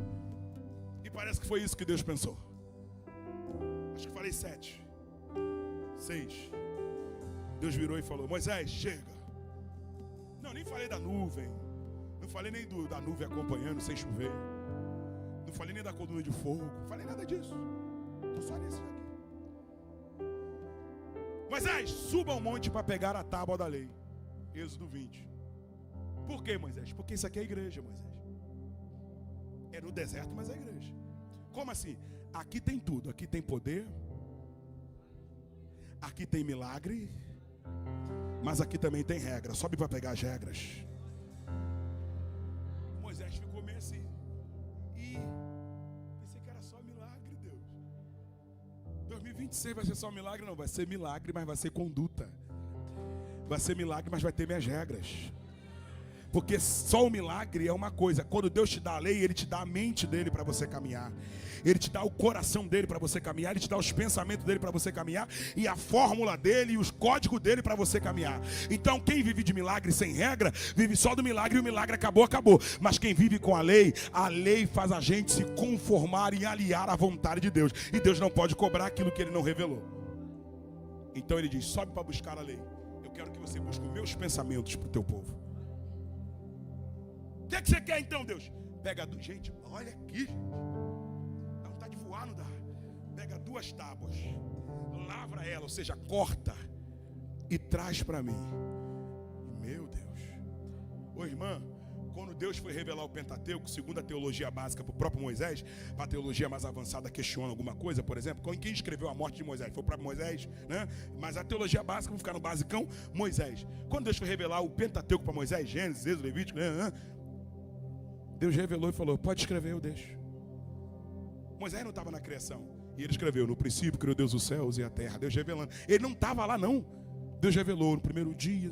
E parece que foi isso que Deus pensou. Acho que falei 7, 6. Deus virou e falou, Moisés, chega. Não, nem falei da nuvem. Não falei nem da nuvem acompanhando sem chover. Não falei nem da coluna de fogo. Não falei nada disso. Estou só nesse aqui. Moisés, suba ao monte para pegar a tábua da lei. Êxodo 20. Por quê, Moisés? Porque isso aqui é a igreja, Moisés. É no deserto, mas é a igreja. Como assim? Aqui tem tudo. Aqui tem poder. Aqui tem milagre. Mas aqui também tem regra. Sobe para pegar as regras. Moisés ficou meio assim. E pensei que era só milagre, Deus. 2026 vai ser só milagre? Não, vai ser milagre, mas vai ser conduta. Vai ser milagre, mas vai ter minhas regras. Porque só o milagre é uma coisa. Quando Deus te dá a lei, Ele te dá a mente dele para você caminhar. Ele te dá o coração dele para você caminhar. Ele te dá os pensamentos dele para você caminhar. E a fórmula dele e os códigos dele para você caminhar. Então quem vive de milagre sem regra, vive só do milagre e o milagre acabou, acabou. Mas quem vive com a lei faz a gente se conformar e aliar à vontade de Deus. E Deus não pode cobrar aquilo que Ele não revelou. Então Ele diz, sobe para buscar a lei. Eu quero que você busque os meus pensamentos para o teu povo. O que você quer então, Deus? Pega gente, olha aqui, dá vontade de voar, não dá? Pega 2 tábuas, lavra ela, ou seja, corta e traz para mim. Meu Deus. Ô irmã, quando Deus foi revelar o Pentateuco, segundo a teologia básica para o próprio Moisés, para a teologia mais avançada questiona alguma coisa, por exemplo, quem escreveu a morte de Moisés? Foi o próprio Moisés, né? Mas a teologia básica, vamos ficar no basicão, Moisés. Quando Deus foi revelar o Pentateuco para Moisés, Gênesis, Êxodo, Levítico, Deus revelou e falou, pode escrever, eu deixo. Moisés não estava na criação. E ele escreveu, no princípio criou Deus os céus e a terra. Deus revelando. Ele não estava lá não. Deus revelou no primeiro dia.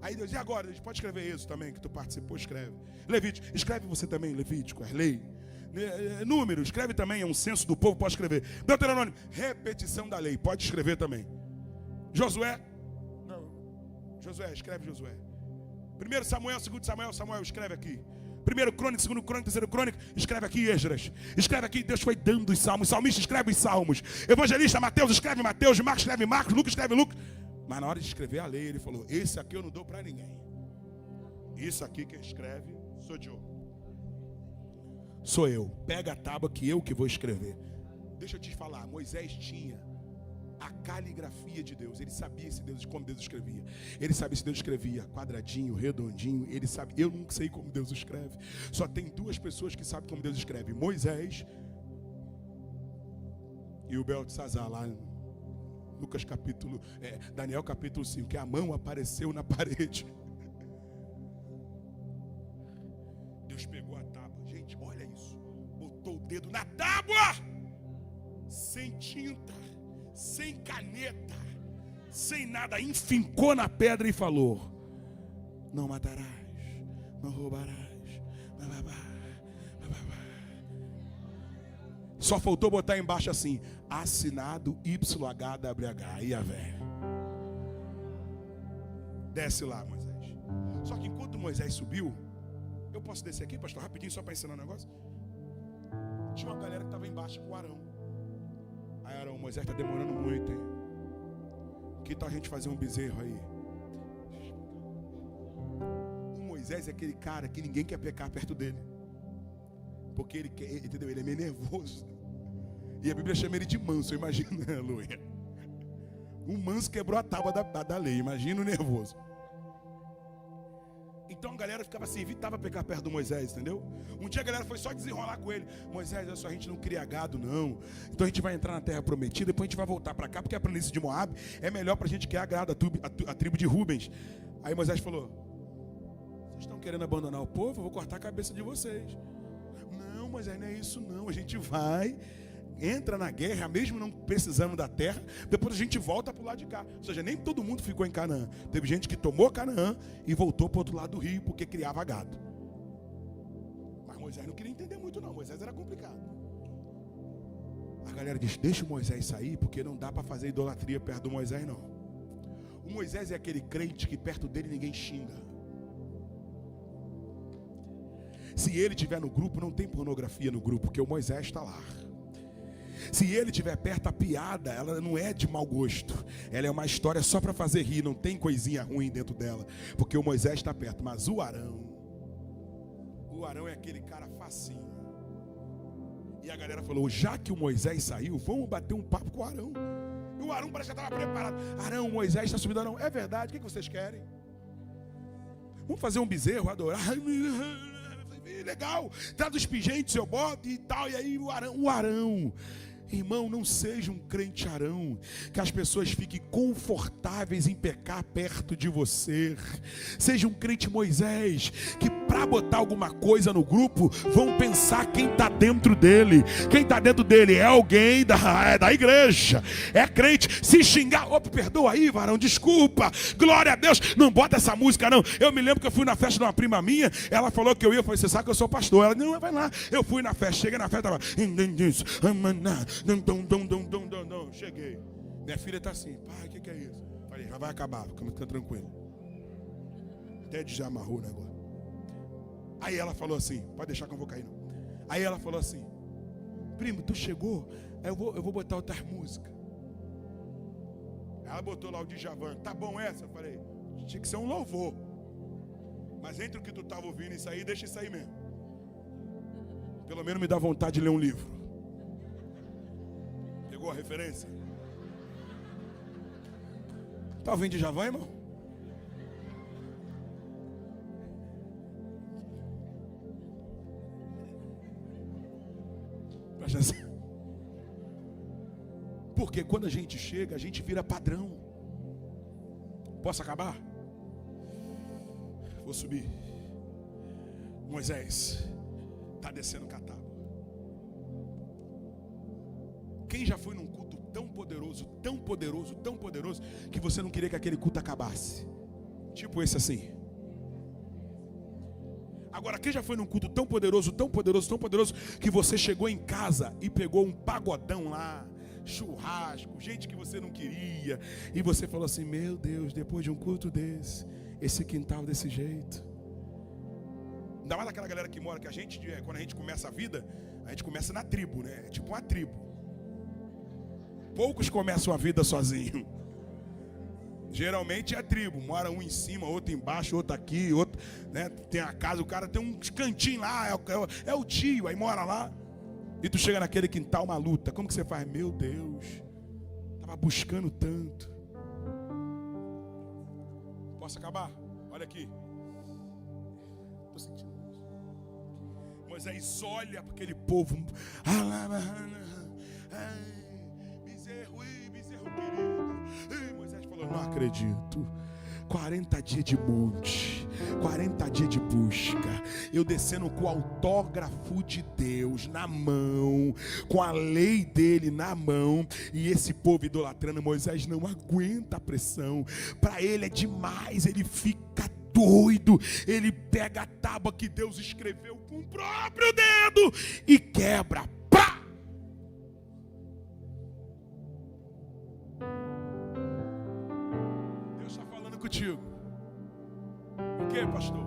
Aí Deus, e agora? Deus, pode escrever isso também, que tu participou, escreve. Levítico, escreve você também, Levítico, é lei. Número, escreve também, é um censo do povo, pode escrever. Deuteronômio, repetição da lei, pode escrever também. Josué, não. Josué, escreve Josué. 1 Samuel, 2 Samuel, Samuel, escreve aqui. 1 Crônica, 2 Crônica, 3 Crônica, escreve aqui Esdras. Escreve aqui, Deus foi dando os salmos. Salmista escreve os salmos. Evangelista Mateus escreve Mateus. Marcos escreve Marcos. Lucas escreve Lucas. Mas na hora de escrever a lei, ele falou, esse aqui eu não dou para ninguém. Isso aqui quem escreve sou eu. Pega a tábua que eu que vou escrever. Deixa eu te falar, Moisés tinha a caligrafia de Deus. Ele sabia como Deus escrevia. Ele sabia se Deus escrevia quadradinho, redondinho. Ele sabe. Eu não sei como Deus escreve. Só tem 2 pessoas que sabem como Deus escreve: Moisés e o Beltesazar, lá em Lucas capítulo, Daniel capítulo 5, que a mão apareceu na parede. Deus pegou a tábua. Gente, olha isso. Botou o dedo na tábua, sem tinta, sem caneta, sem nada, enfincou na pedra e falou: não matarás, não roubarás. Só faltou botar embaixo assim: assinado YHWH, Iavé. Desce lá, Moisés. Só que enquanto Moisés subiu, eu posso descer aqui, pastor, rapidinho, só para ensinar um negócio. Tinha uma galera que estava embaixo com o Arão. Aí Arão, Moisés está demorando muito, hein? Que tal a gente fazer um bezerro aí? O Moisés é aquele cara que ninguém quer pecar perto dele, porque ele quer, entendeu? Ele é meio nervoso. E a Bíblia chama ele de manso, imagina, aleluia. O manso quebrou a tábua da lei, imagina o nervoso. Então a galera ficava assim, evitava pegar perto do Moisés, entendeu? Um dia a galera foi só desenrolar com ele. Moisés, olha só, a gente não cria gado não. Então a gente vai entrar na terra prometida, depois a gente vai voltar para cá, porque a planície de Moab é melhor para a gente criar gado, a tribo de Rubens. Aí Moisés falou: vocês estão querendo abandonar o povo? Eu vou cortar a cabeça de vocês. Não, Moisés, não é isso não. A gente vai, entra na guerra, mesmo não precisando da terra, depois a gente volta para o lado de cá. Ou seja, nem todo mundo ficou em Canaã. Teve gente que tomou Canaã e voltou para o outro lado do rio, porque criava gado. Mas Moisés não queria entender muito não, Moisés era complicado. A galera diz: deixa o Moisés sair, porque não dá para fazer idolatria perto do Moisés não. O Moisés é aquele crente que perto dele ninguém xinga. Se ele estiver no grupo, não tem pornografia no grupo, porque o Moisés está lá. Se ele estiver perto, a piada, ela não é de mau gosto. Ela é uma história só para fazer rir, não tem coisinha ruim dentro dela. Porque o Moisés está perto, mas o Arão é aquele cara facinho. E a galera falou, já que o Moisés saiu, vamos bater um papo com o Arão. E o Arão parece que estava preparado. Arão, o Moisés está subindo, Arão. É verdade, o que vocês querem? Vamos fazer um bezerro, adorar. Legal, traz os pingentes, seu bote e tal. E aí o Arão. Irmão, não seja um crente Arão, que as pessoas fiquem confortáveis em pecar perto de você. Seja um crente Moisés, que para botar alguma coisa no grupo, vão pensar quem está dentro dele. Quem está dentro dele é alguém da igreja, é crente. Se xingar, opa, perdoa aí, varão, desculpa, glória a Deus, não bota essa música não. Eu me lembro que eu fui na festa de uma prima minha, ela falou que eu ia, eu falei, você sabe que eu sou pastor. Ela, não, vai lá. Eu fui na festa, cheguei na festa, tava... Cheguei. Minha filha está assim, pai, o que é isso? Falei, já vai acabar, fica tranquilo. Até já amarrou o negócio. Aí ela falou assim, pode deixar que eu vou cair não. Aí ela falou assim, primo, tu chegou? Eu vou botar outras músicas. Ela botou lá o Djavan, tá bom essa? Eu falei, tinha que ser um louvor. Mas entre o que tu estava ouvindo e isso aí, deixa isso aí mesmo. Pelo menos me dá vontade de ler um livro. Pegou a referência? Tá ouvindo Djavan, irmão? Presta atenção. Porque quando a gente chega, a gente vira padrão. Posso acabar? Vou subir. Moisés está descendo catálogo. Quem já foi num culto tão poderoso, tão poderoso, tão poderoso, que você não queria que aquele culto acabasse? Tipo esse assim. Agora, quem já foi num culto tão poderoso, tão poderoso, tão poderoso, que você chegou em casa e pegou um pagodão lá, churrasco, gente que você não queria, e você falou assim, meu Deus, depois de um culto desse, esse quintal desse jeito. Ainda mais daquela galera que mora, que a gente, quando a gente começa a vida, a gente começa na tribo, né? É tipo uma tribo. Poucos começam a vida sozinho. Geralmente é a tribo, mora um em cima, outro embaixo, outro aqui, outro, né? Tem a casa, o cara tem um cantinho lá, é o tio, aí mora lá. E tu chega naquele quintal, uma luta. Como que você faz? Meu Deus, estava buscando tanto. Posso acabar? Olha aqui. Estou sentindo. Moisés olha para aquele povo. Bezerro querido. Moisés falou, não acredito. 40 dias de monte, 40 dias de busca, eu descendo com o autógrafo de Deus na mão, com a lei dele na mão, e esse povo idolatrando. Moisés não aguenta a pressão, para ele é demais, ele fica doido, ele pega a tábua que Deus escreveu com o próprio dedo e quebra. Pá! Deus está falando contigo. O que, pastor?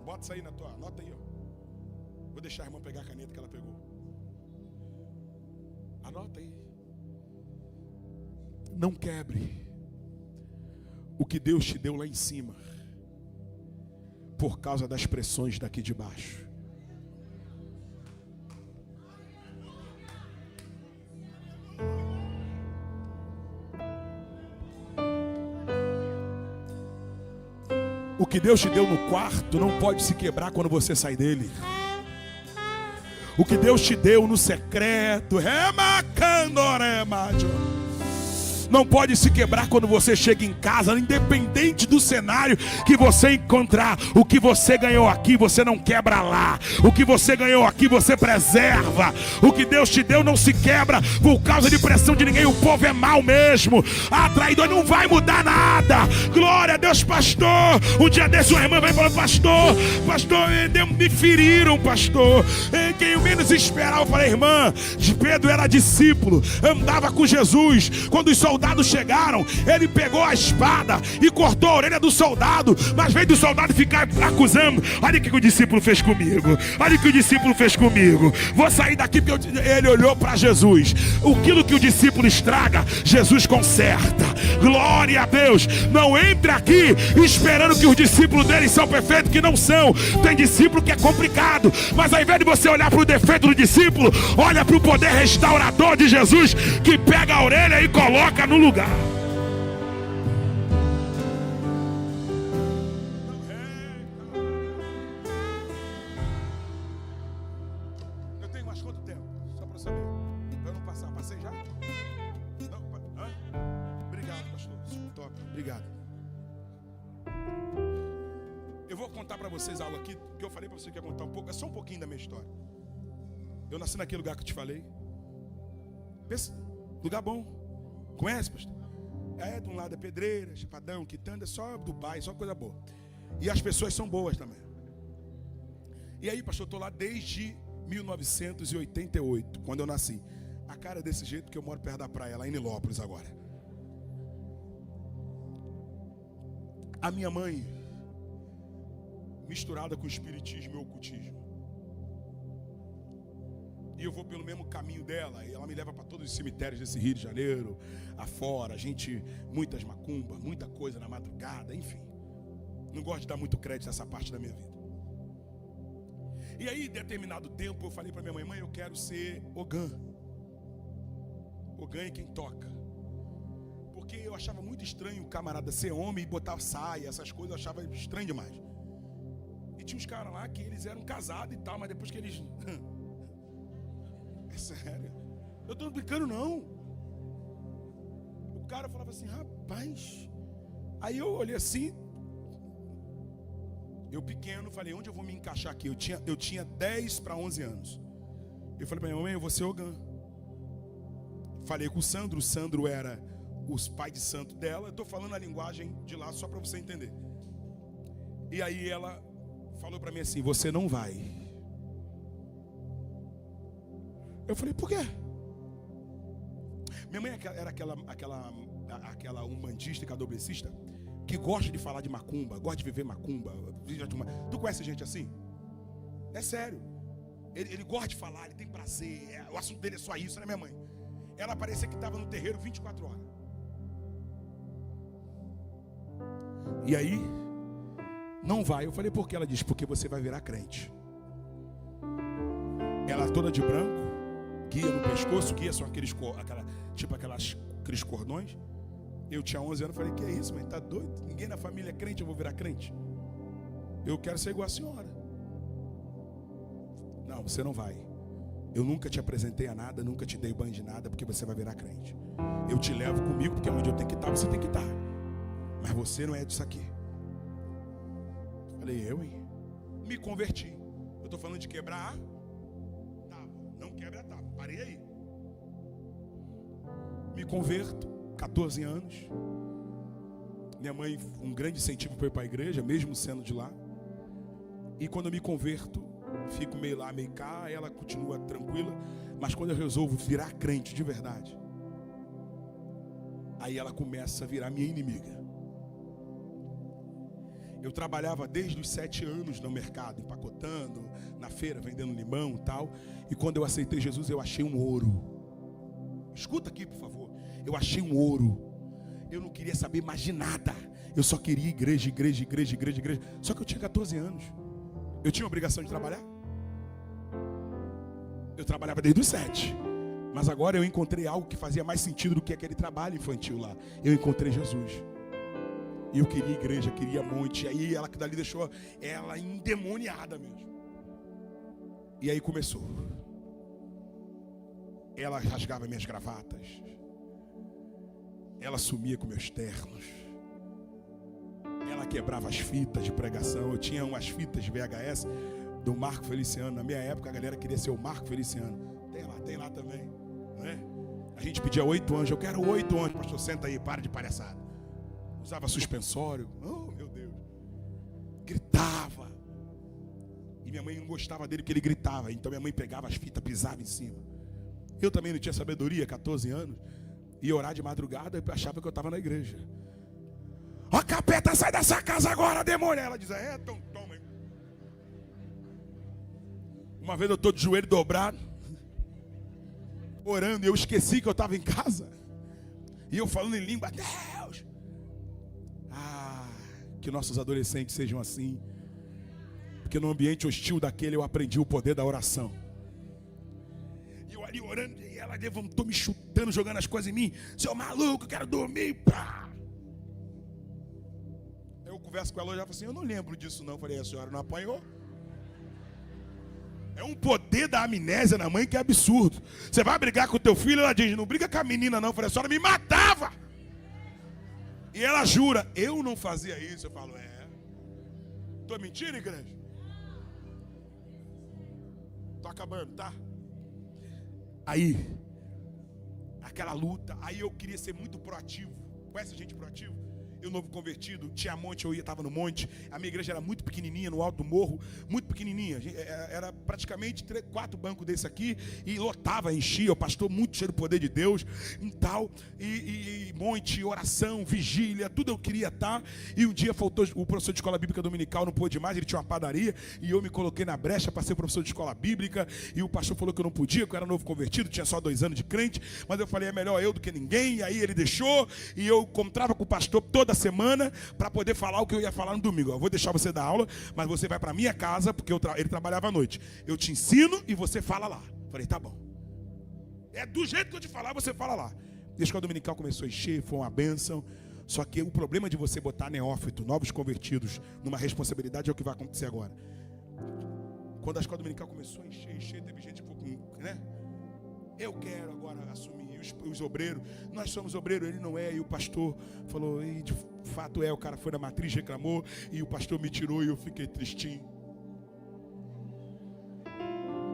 Bota isso aí na tua, anota aí, ó. Vou deixar a irmã pegar a caneta que ela pegou. Anota aí. Não quebre o que Deus te deu lá em cima por causa das pressões daqui de baixo. O que Deus te deu no quarto não pode se quebrar quando você sai dele. O que Deus te deu no secreto, não pode se quebrar quando você chega em casa, independente do cenário que você encontrar. O que você ganhou aqui, você não quebra lá. O que você ganhou aqui, você preserva. O que Deus te deu não se quebra por causa de pressão de ninguém. O povo é mau mesmo. A traidor não vai mudar nada. Glória a Deus, pastor. Um dia desse uma irmã vai falar, pastor, me feriram, pastor. Quem eu menos esperava. Eu falei, irmã, Pedro era discípulo, andava com Jesus. Quando os soldados soldados chegaram, ele pegou a espada e cortou a orelha do soldado, mas veio do soldado ficar acusando. Olha o que o discípulo fez comigo. Olha o que o discípulo fez comigo. Vou sair daqui porque ele olhou para Jesus. Aquilo que o discípulo estraga, Jesus conserta. Glória a Deus. Não entre aqui esperando que os discípulos deles são perfeitos, que não são. Tem discípulo que é complicado, mas ao invés de você olhar para o defeito do discípulo, olha para o poder restaurador de Jesus, que pega a orelha e coloca no lugar. Eu tenho mais quanto tempo? Só para saber. Para eu não passar. Passei já? Não? Obrigado, pastor. Top. Obrigado. Eu vou contar para vocês algo aqui que eu falei para você que ia contar um pouco. É só um pouquinho da minha história. Eu nasci naquele lugar que eu te falei. Pensa, lugar bom. Conhece, pastor? De um lado é pedreira, chapadão, quitanda, é só Dubai, só coisa boa. E as pessoas são boas também. E aí, pastor, eu estou lá desde 1988, quando eu nasci. A cara é desse jeito porque eu moro perto da praia, lá em Nilópolis agora. A minha mãe, misturada com espiritismo e ocultismo. E eu vou pelo mesmo caminho dela, e ela me leva para todos os cemitérios desse Rio de Janeiro, afora, muitas macumbas, muita coisa na madrugada, enfim. Não gosto de dar muito crédito a essa parte da minha vida. E aí, em determinado tempo, eu falei para minha mãe, eu quero ser Ogã. Ogã é quem toca. Porque eu achava muito estranho o camarada ser homem e botar saia, essas coisas, eu achava estranho demais. E tinha uns caras lá que eles eram casados e tal, mas depois que eles... É sério? Eu tô brincando não. O cara falava assim, rapaz. Aí eu olhei assim. Eu pequeno, falei, onde eu vou me encaixar aqui? Eu tinha 10 para 11 anos. Eu falei para minha mãe, eu vou ser Ogã. Falei com o Sandro era os pai de santo dela. Eu tô falando a linguagem de lá só para você entender. E aí ela falou para mim assim, você não vai. Eu falei, por quê? Minha mãe era aquela umbandista e candomblessista que gosta de falar de macumba, gosta de viver macumba. Tu conhece gente assim? É sério. Ele gosta de falar, ele tem prazer. O assunto dele é só isso, né, minha mãe? Ela parecia que estava no terreiro 24 horas. E aí, não vai. Eu falei, por que? Ela disse, porque você vai virar crente. Ela toda de branco, guia no pescoço, guia são aqueles cordões. Eu tinha 11 anos, falei, que é isso, mãe, tá doido? Ninguém na família é crente, eu vou virar crente. Eu quero ser igual a senhora. Não, você não vai. Eu nunca te apresentei a nada, nunca te dei banho de nada, porque você vai virar crente. Eu te levo comigo, porque onde eu tenho que estar, você tem que estar. Mas você não é disso aqui. Falei, hein? Me converti. Eu estou falando de quebrar a tábua. Não quebra a tábua. Parei aí. Me converto, 14 anos. Minha mãe, um grande incentivo para ir para a igreja, mesmo sendo de lá. E quando eu me converto, fico meio lá, meio cá, ela continua tranquila. Mas quando eu resolvo virar crente de verdade, aí ela começa a virar minha inimiga. Eu trabalhava desde os 7 anos no mercado, empacotando, na feira, vendendo limão e tal. E quando eu aceitei Jesus, eu achei um ouro. Escuta aqui, por favor. Eu achei um ouro. Eu não queria saber mais de nada. Eu só queria igreja. Só que eu tinha 14 anos. Eu tinha obrigação de trabalhar? Eu trabalhava desde os 7. Mas agora eu encontrei algo que fazia mais sentido do que aquele trabalho infantil lá. Eu encontrei Jesus. E eu queria igreja, queria monte. E aí ela que dali deixou ela endemoniada mesmo. E aí começou. Ela rasgava minhas gravatas. Ela sumia com meus ternos. Ela quebrava as fitas de pregação. Eu tinha umas fitas de VHS do Marco Feliciano. Na minha época a galera queria ser o Marco Feliciano. Tem lá também, não é? A gente pedia 8 anjos. Eu quero 8 anjos. Pastor, senta aí, para de palhaçada. Usava suspensório. Oh, meu Deus. Gritava. E minha mãe não gostava dele porque ele gritava. Então minha mãe pegava as fitas, pisava em cima. Eu também não tinha sabedoria, 14 anos. Ia orar de madrugada e achava que eu estava na igreja. Ó, capeta, sai dessa casa agora, demônio. Ela diz, então toma. Uma vez eu estou de joelho dobrado, orando, e eu esqueci que eu estava em casa. E eu falando em língua, Deus. Que nossos adolescentes sejam assim. Porque no ambiente hostil daquele eu aprendi o poder da oração. E eu ali orando, e ela levantou me chutando, jogando as coisas em mim. Seu maluco, eu quero dormir. Pá. Eu converso com ela hoje, ela fala assim, eu não lembro disso não. Eu falei, a senhora não apanhou? É um poder da amnésia na mãe que é absurdo. Você vai brigar com o teu filho, ela diz, não briga com a menina não. Eu falei, a senhora me matava. E ela jura, eu não fazia isso. Eu falo, tô mentindo, igreja? Tô acabando, tá? Aí, aquela luta, aí eu queria ser muito proativo. Conhece gente proativo? Eu novo convertido, tinha monte, eu estava no monte. A minha igreja era muito pequenininha, no alto do morro, muito pequenininha. Era praticamente 4 bancos desse aqui e lotava, enchia. O pastor muito cheio do poder de Deus e tal. E monte, oração, vigília, tudo eu queria estar. E um dia faltou o professor de escola bíblica dominical, não pôde mais, ele tinha uma padaria. E eu me coloquei na brecha para ser professor de escola bíblica. E o pastor falou que eu não podia, que eu era novo convertido, tinha só 2 anos de crente. Mas eu falei, é melhor eu do que ninguém. E aí ele deixou. E eu encontrava com o pastor toda semana para poder falar o que eu ia falar no domingo. Eu vou deixar você dar aula, mas você vai para minha casa, porque ele trabalhava à noite. Eu te ensino e você fala lá. Falei, tá bom. É do jeito que eu te falar, você fala lá. A escola dominical começou a encher, foi uma bênção. Só que o problema de você botar neófito, novos convertidos, numa responsabilidade é o que vai acontecer agora. Quando a escola dominical começou a encher, teve gente que, né? Eu quero agora assumir. Os obreiros, nós somos obreiros, ele não é. E o pastor falou, e de fato o cara foi na matriz, reclamou, e o pastor me tirou e eu fiquei tristinho.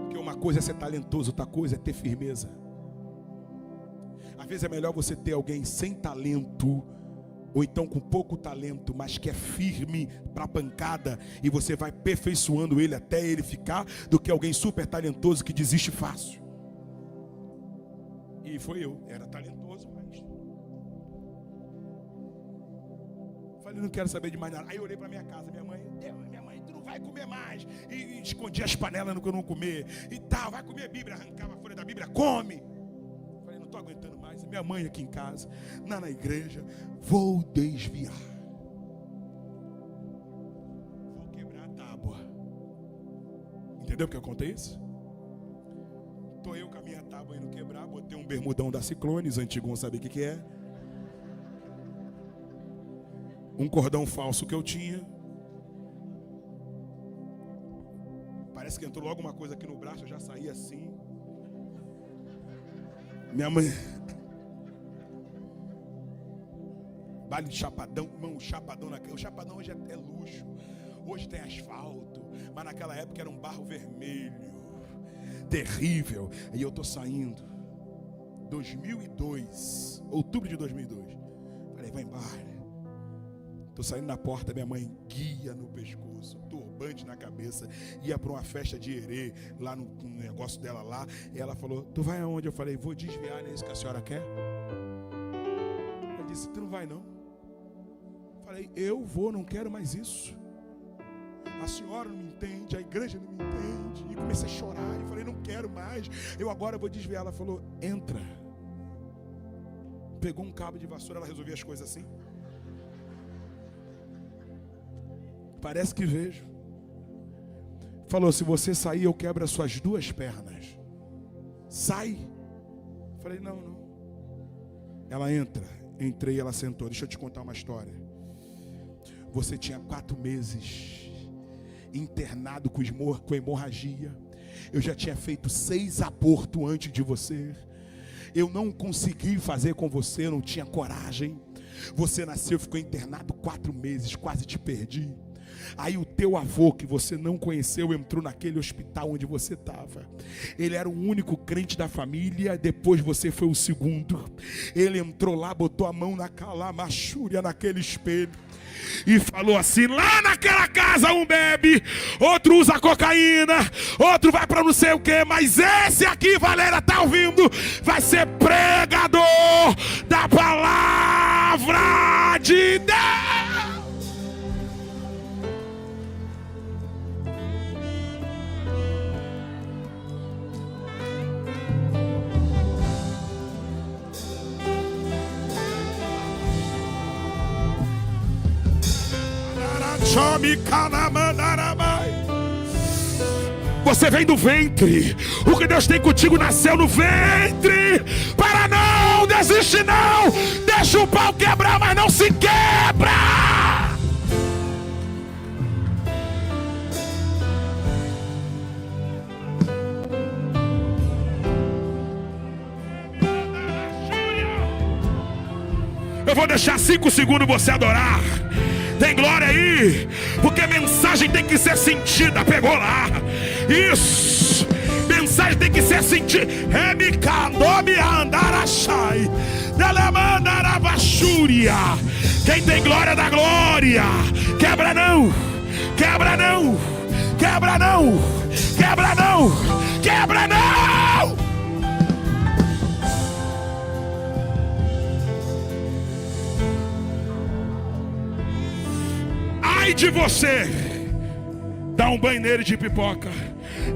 Porque uma coisa é ser talentoso, outra coisa é ter firmeza. Às vezes é melhor você ter alguém sem talento, ou então com pouco talento, mas que é firme para a pancada, e você vai aperfeiçoando ele até ele ficar, do que alguém super talentoso que desiste fácil. E foi eu, era talentoso, mas falei, não quero saber de mais nada. Aí eu olhei para minha casa, minha mãe, tu não vai comer mais. E escondia as panelas no que eu não comer. E tal, vai comer a Bíblia, arrancava a folha da Bíblia, come. Falei, não estou aguentando mais. Minha mãe aqui em casa, na igreja, vou desviar. Vou quebrar a tábua. Entendeu porque eu contei isso? Estou eu com a minha tábua indo quebrar, botei um bermudão da Ciclones, antigo, não sabe o que é. Um cordão falso que eu tinha. Parece que entrou logo uma coisa aqui no braço, eu já saí assim. Minha mãe... Baile de Chapadão, irmão, o Chapadão hoje é luxo. Hoje tem asfalto, mas naquela época era um barro vermelho. Terrível. E eu tô saindo 2002, outubro de 2002. Falei, vai embora. Tô saindo na porta, minha mãe, guia no pescoço, turbante na cabeça, ia para uma festa de herê, lá no negócio dela lá. E ela falou, tu vai aonde? Eu falei, vou desviar, não é isso que a senhora quer? Ela disse, tu não vai não. Falei, eu vou, não quero mais isso. A senhora não me entende, a igreja não me entende. E comecei a chorar, e falei, não quero mais. Eu agora vou desviar. Ela falou, entra. Pegou um cabo de vassoura, ela resolvia as coisas assim. Parece que vejo. Falou, se você sair, eu quebro as suas 2 pernas. Sai. Falei, não. Ela entra. Entrei, ela sentou. Deixa eu te contar uma história. Você tinha 4 meses internado com hemorragia. Eu já tinha feito 6 abortos antes de você. Eu não consegui fazer com você, eu não tinha coragem. Você nasceu, ficou internado 4 meses, quase te perdi. Aí o teu avô, que você não conheceu, entrou naquele hospital onde você estava. Ele era o único crente da família, depois você foi o segundo. Ele entrou lá, botou a mão na calamachúria, naquele espelho, e falou assim, lá naquela casa um bebe, outro usa cocaína, outro vai para não sei o que, mas esse aqui, Valéria, tá ouvindo? Vai ser pregador de Deus. Você vem do ventre. O que Deus tem contigo nasceu no ventre. Para não, desiste não. Deixa o pau quebrar, mas não se quebra. Eu vou deixar 5 segundos você adorar. Tem glória aí, porque a mensagem tem que ser sentida. Pegou lá. Isso. Mensagem tem que ser sentida. Quem tem glória dá glória. Quebra não. Quebra não. Quebra não. Quebra não. Quebra não. Ai de você dar um banho nele de pipoca.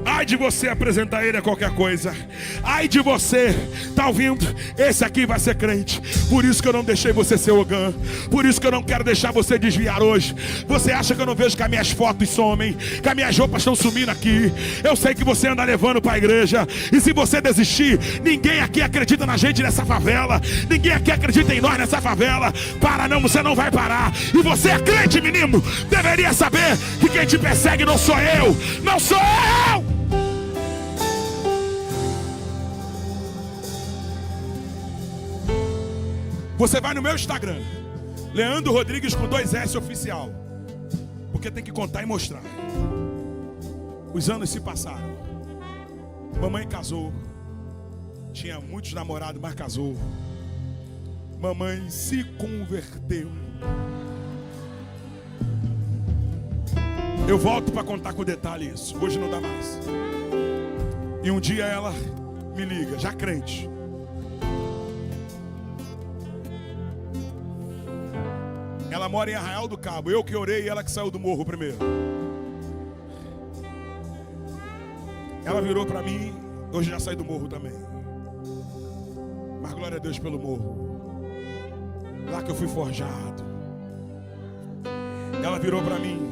Ai de você apresentar ele a qualquer coisa. Ai de você, tá ouvindo? Esse aqui vai ser crente. Por isso que eu não deixei você ser Ogã. Por isso que eu não quero deixar você desviar hoje. Você acha que eu não vejo que as minhas fotos somem, que as minhas roupas estão sumindo aqui? Eu sei que você anda levando para a igreja. E se você desistir, ninguém aqui acredita na gente nessa favela. Ninguém aqui acredita em nós nessa favela. Para não, você não vai parar. E você é crente, menino. Deveria saber que quem te persegue não sou eu. Não sou eu. Você vai no meu Instagram, Leandro Rodrigues com 2 S oficial, porque tem que contar e mostrar. Os anos se passaram. Mamãe casou. Tinha muitos namorados, mas casou. Mamãe se converteu. Eu volto para contar com detalhe isso. Hoje não dá mais. E um dia ela me liga, já crente. Ela mora em Arraial do Cabo. Eu que orei e ela que saiu do morro primeiro. Ela virou para mim. Hoje já saí do morro também. Mas glória a Deus pelo morro. Lá que eu fui forjado. Ela virou para mim.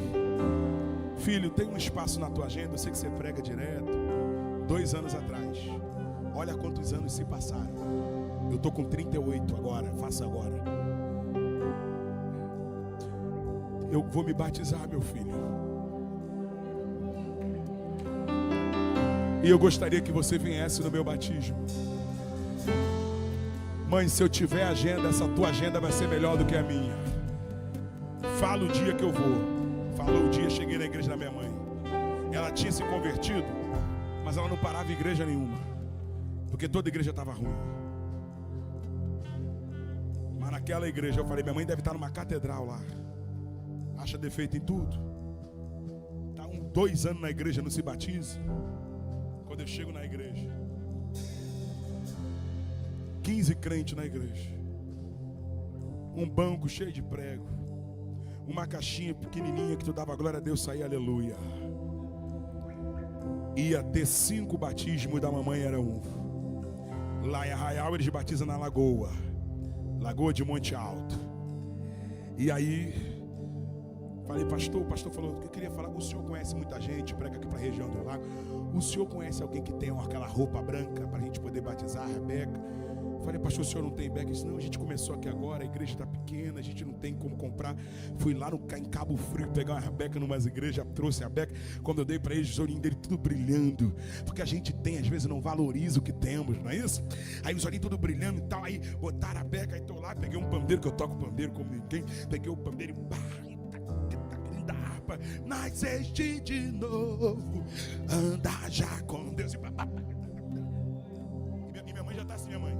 Filho, tem um espaço na tua agenda. Eu sei que você prega direto. 2 anos atrás. Olha quantos anos se passaram. Eu tô com 38 agora. Faça agora. Eu vou me batizar, meu filho. E eu gostaria que você viesse no meu batismo. Mãe, se eu tiver agenda, essa tua agenda vai ser melhor do que a minha. Fala o dia que eu vou. Falou o dia, cheguei na igreja da minha mãe. Ela tinha se convertido, mas ela não parava em igreja nenhuma, porque toda igreja estava ruim. Mas naquela igreja eu falei, minha mãe deve estar numa catedral lá. Acha defeito em tudo. Está 2 anos na igreja, não se batiza. Quando eu chego na igreja, 15 crentes na igreja, um banco cheio de prego, uma caixinha pequenininha que tu dava glória a Deus, saía aleluia. Ia ter 5 batismos e da mamãe era 1. Lá em Arraial eles batizam na Lagoa de Monte Alto. E aí falei, pastor, o pastor falou que eu queria falar. O senhor conhece muita gente, prega aqui para a região do lago. O senhor conhece alguém que tem aquela roupa branca para a gente poder batizar a Rebeca? Falei, pastor, o senhor não tem beca? Ele disse, não, a gente começou aqui agora, a igreja está pequena, a gente não tem como comprar. Fui lá em Cabo Frio pegar uma Rebeca numas igrejas, trouxe a Rebeca. Quando eu dei para eles, os olhinhos dele tudo brilhando, porque a gente tem, às vezes não valoriza o que temos, não é isso? Aí os olhinhos tudo brilhando e tal, aí botaram a Rebeca, aí estou lá, peguei um pandeiro, que eu toco pandeiro como ninguém, peguei o pandeiro e nasceste de novo, anda já com Deus. E minha mãe já está assim, minha mãe.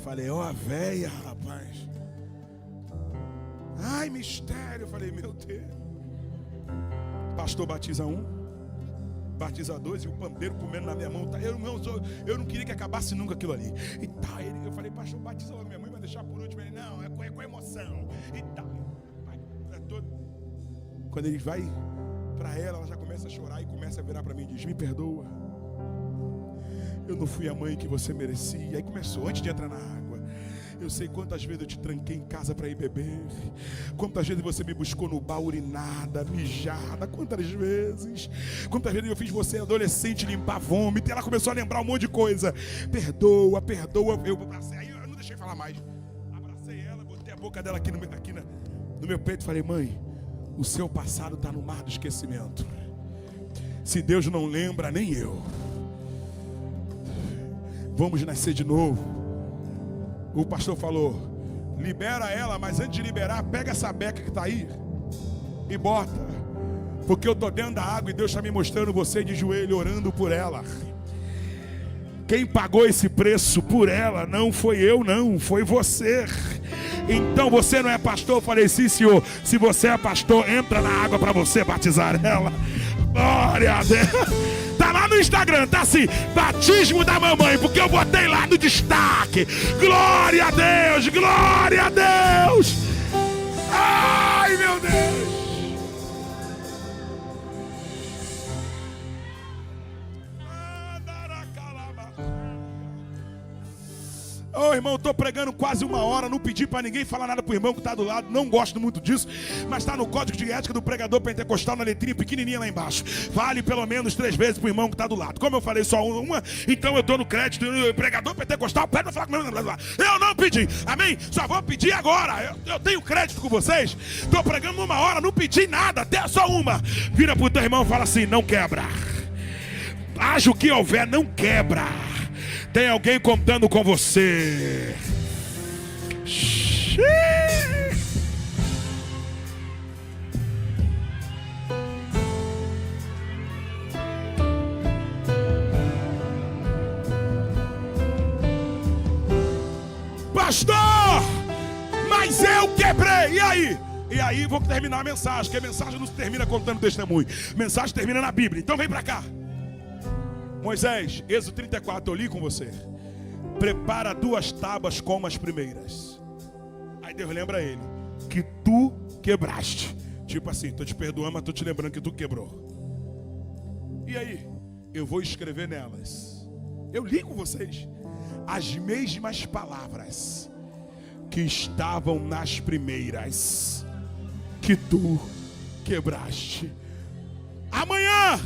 Falei, ó, a véia, rapaz. Ai, mistério. Falei, meu Deus. Pastor batiza 1, batizadores e o pandeiro comendo na minha mão. Tá? Eu não queria que acabasse nunca aquilo ali. E tá, eu falei, pastor, batiza logo minha mãe, vai deixar por último. Ele, não, é com emoção. E tá. Quando ele vai para ela já começa a chorar e começa a virar para mim e diz, me perdoa. Eu não fui a mãe que você merecia. Aí começou, antes de entrar na água. Eu sei quantas vezes eu te tranquei em casa para ir beber. Quantas vezes você me buscou no bar urinada, mijada. Quantas vezes eu fiz você adolescente limpar vômito. E ela começou a lembrar um monte de coisa. Perdoa, perdoa. Eu abracei, aí eu não deixei falar mais. Abracei ela, botei a boca dela aqui no meu peito e falei, mãe, o seu passado está no mar do esquecimento. Se Deus não lembra, nem eu. Vamos nascer de novo. O pastor falou, libera ela, mas antes de liberar, pega essa beca que está aí e bota. Porque eu estou dentro da água e Deus está me mostrando você de joelho, orando por ela. Quem pagou esse preço por ela não foi eu, não, foi você. Então você não é pastor? Eu falei, sim, senhor. Se você é pastor, entra na água para você batizar ela. Glória a Deus. Tá lá no Instagram, tá assim, batismo da mamãe, porque eu botei lá no destaque. Glória a Deus, glória a Deus. Ai, meu Deus. Ô irmão, eu estou pregando quase 1 hora, não pedi para ninguém falar nada para o irmão que está do lado, não gosto muito disso, mas está no código de ética do pregador pentecostal, na letrinha pequenininha lá embaixo. Fale pelo menos 3 vezes para o irmão que está do lado. Como eu falei só uma, então eu estou no crédito, pregador pentecostal, pede para falar comigo. Eu não pedi, amém? Só vou pedir agora, eu tenho crédito com vocês. Estou pregando 1 hora, não pedi nada, até só uma. Vira para o teu irmão e fala assim, não quebra. Haja o que houver, não quebra. Tem alguém contando com você. Pastor, mas eu quebrei. E aí? E aí vou terminar a mensagem, que a mensagem não se termina contando testemunho. A mensagem termina na Bíblia. Então vem para cá. Moisés, Êxodo 34, eu li com você. Prepara 2 tábuas como as primeiras. Aí Deus lembra ele que tu quebraste. Tipo assim, tô te perdoando, mas tô te lembrando que tu quebrou. E aí? Eu vou escrever nelas. Eu li com vocês as mesmas palavras que estavam nas primeiras, que tu quebraste. Amanhã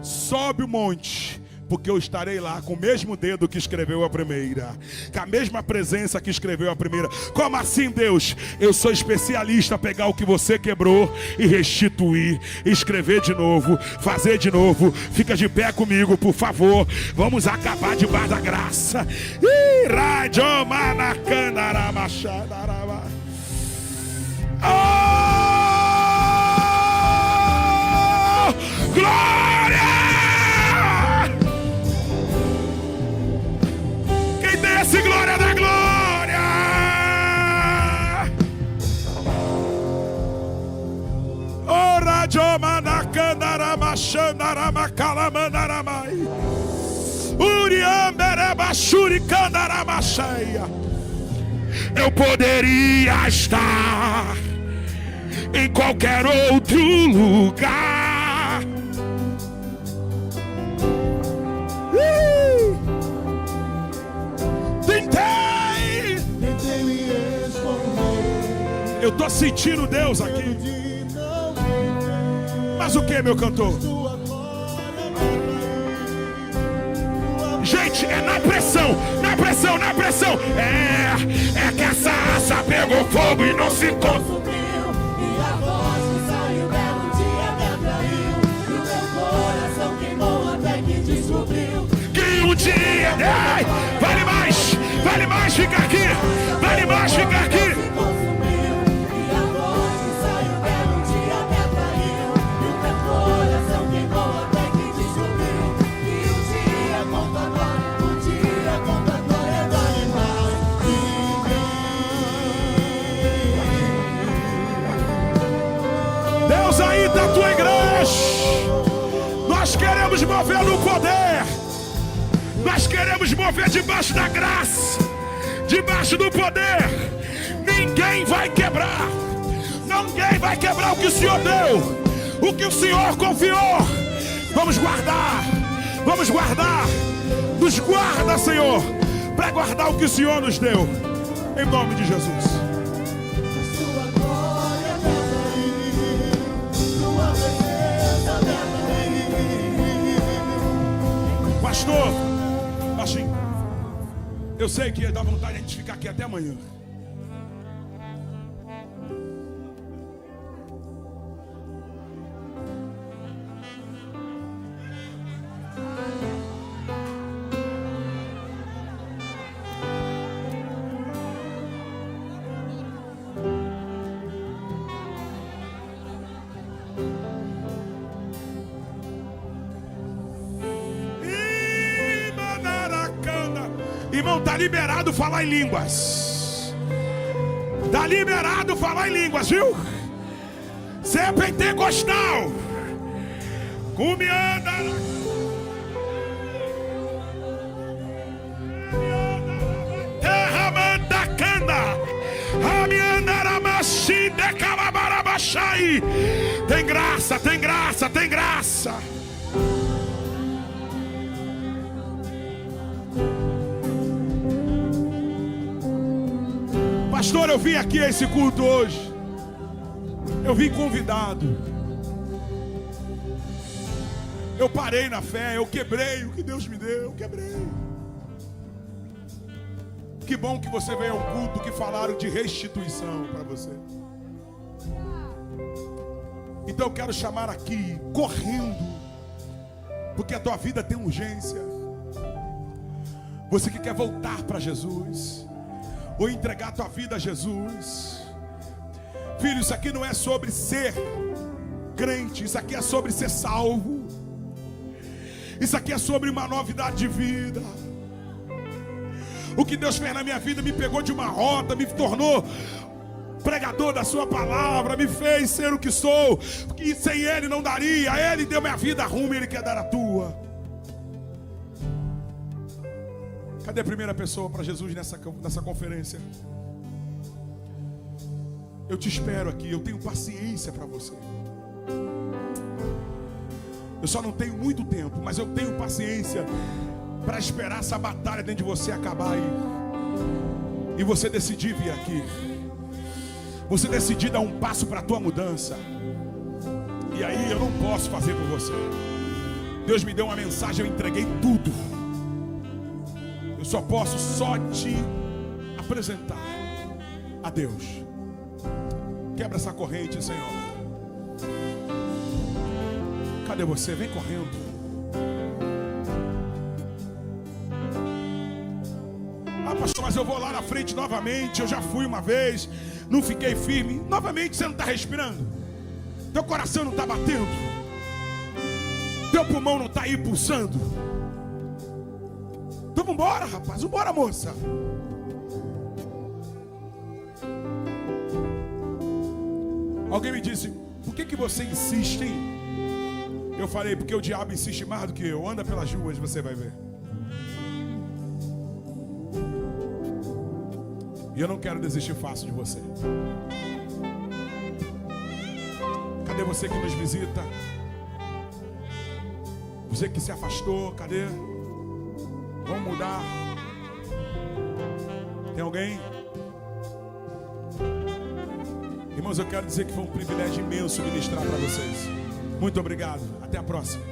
sobe o monte, porque eu estarei lá com o mesmo dedo que escreveu a primeira, com a mesma presença que escreveu a primeira. Como assim, Deus? Eu sou especialista a pegar o que você quebrou e restituir, escrever de novo, fazer de novo. Fica de pé comigo, por favor. Vamos acabar debaixo da graça. Oh, glória! Desce, glória da glória. Ora jomana candara machandara macala mandaramai. Uriambere bachuri candara macheia. Eu poderia estar em qualquer outro lugar. Tentei me esconder. Eu tô sentindo Deus aqui. Mas o que, meu cantor? Gente, é na pressão, na pressão, na pressão. É que essa raça pegou fogo e não se consumiu. E a voz que saiu belo dia me atraiu. E o meu coração queimou até que descobriu que um dia, vale mais ficar aqui, vale mais ficar aqui. se consumiu. E a voz que saiu belo dia me atraiu. E o meu coração queimou até que descobriu que um dia conta a glória, um dia conta a glória do animal que Deus aí da tua igreja, nós queremos mover no poder. Nós queremos mover debaixo da graça, debaixo do poder. Ninguém vai quebrar. Ninguém vai quebrar o que o Senhor deu, o que o Senhor confiou. Vamos guardar. Vamos guardar. Nos guarda, Senhor, para guardar o que o Senhor nos deu. Em nome de Jesus. Pastor, baixinho, eu sei que dá vontade de a gente ficar aqui até amanhã. Irmão, está liberado falar em línguas. Está liberado falar em línguas, viu? Você é pentecostal. Cumianda. Terra mandacanda. Amiandaramashi de calabarabachai. Tem graça, tem graça, tem graça. Pastor, eu vim aqui a esse culto hoje. Eu vim convidado. Eu parei na fé, eu quebrei o que Deus me deu, eu quebrei. Que bom que você veio ao culto que falaram de restituição para você. Então eu quero chamar aqui, correndo, porque a tua vida tem urgência. Você que quer voltar para Jesus, ou entregar a tua vida a Jesus. Filho, isso aqui não é sobre ser crente, isso aqui é sobre ser salvo. Isso aqui é sobre uma novidade de vida. O que Deus fez na minha vida me pegou de uma rota, me tornou pregador da sua palavra, me fez ser o que sou, que sem Ele não daria. Ele deu minha vida a rumo, Ele quer dar a tua. Cadê a primeira pessoa para Jesus nessa conferência? Eu te espero aqui, eu tenho paciência para você. Eu só não tenho muito tempo, mas eu tenho paciência para esperar essa batalha dentro de você acabar aí. E você decidir vir aqui. Você decidir dar um passo para a tua mudança. E aí eu não posso fazer por você. Deus me deu uma mensagem, eu entreguei tudo. Eu só posso te apresentar a Deus. Quebra essa corrente, Senhor. Cadê você? Vem correndo. Ah, pastor, mas eu vou lá na frente novamente. Eu já fui uma vez, não fiquei firme. Novamente você não está respirando. Teu coração não está batendo. Teu pulmão não está aí pulsando. Então vambora, rapaz, vambora, moça. Alguém me disse, por que você insiste em... Eu falei, porque o diabo insiste mais do que eu. Anda pelas ruas, você vai ver. E eu não quero desistir fácil de você. Cadê você que nos visita? Você que se afastou, cadê? Vamos mudar. Tem alguém? Irmãos, eu quero dizer que foi um privilégio imenso ministrar para vocês. Muito obrigado. Até a próxima.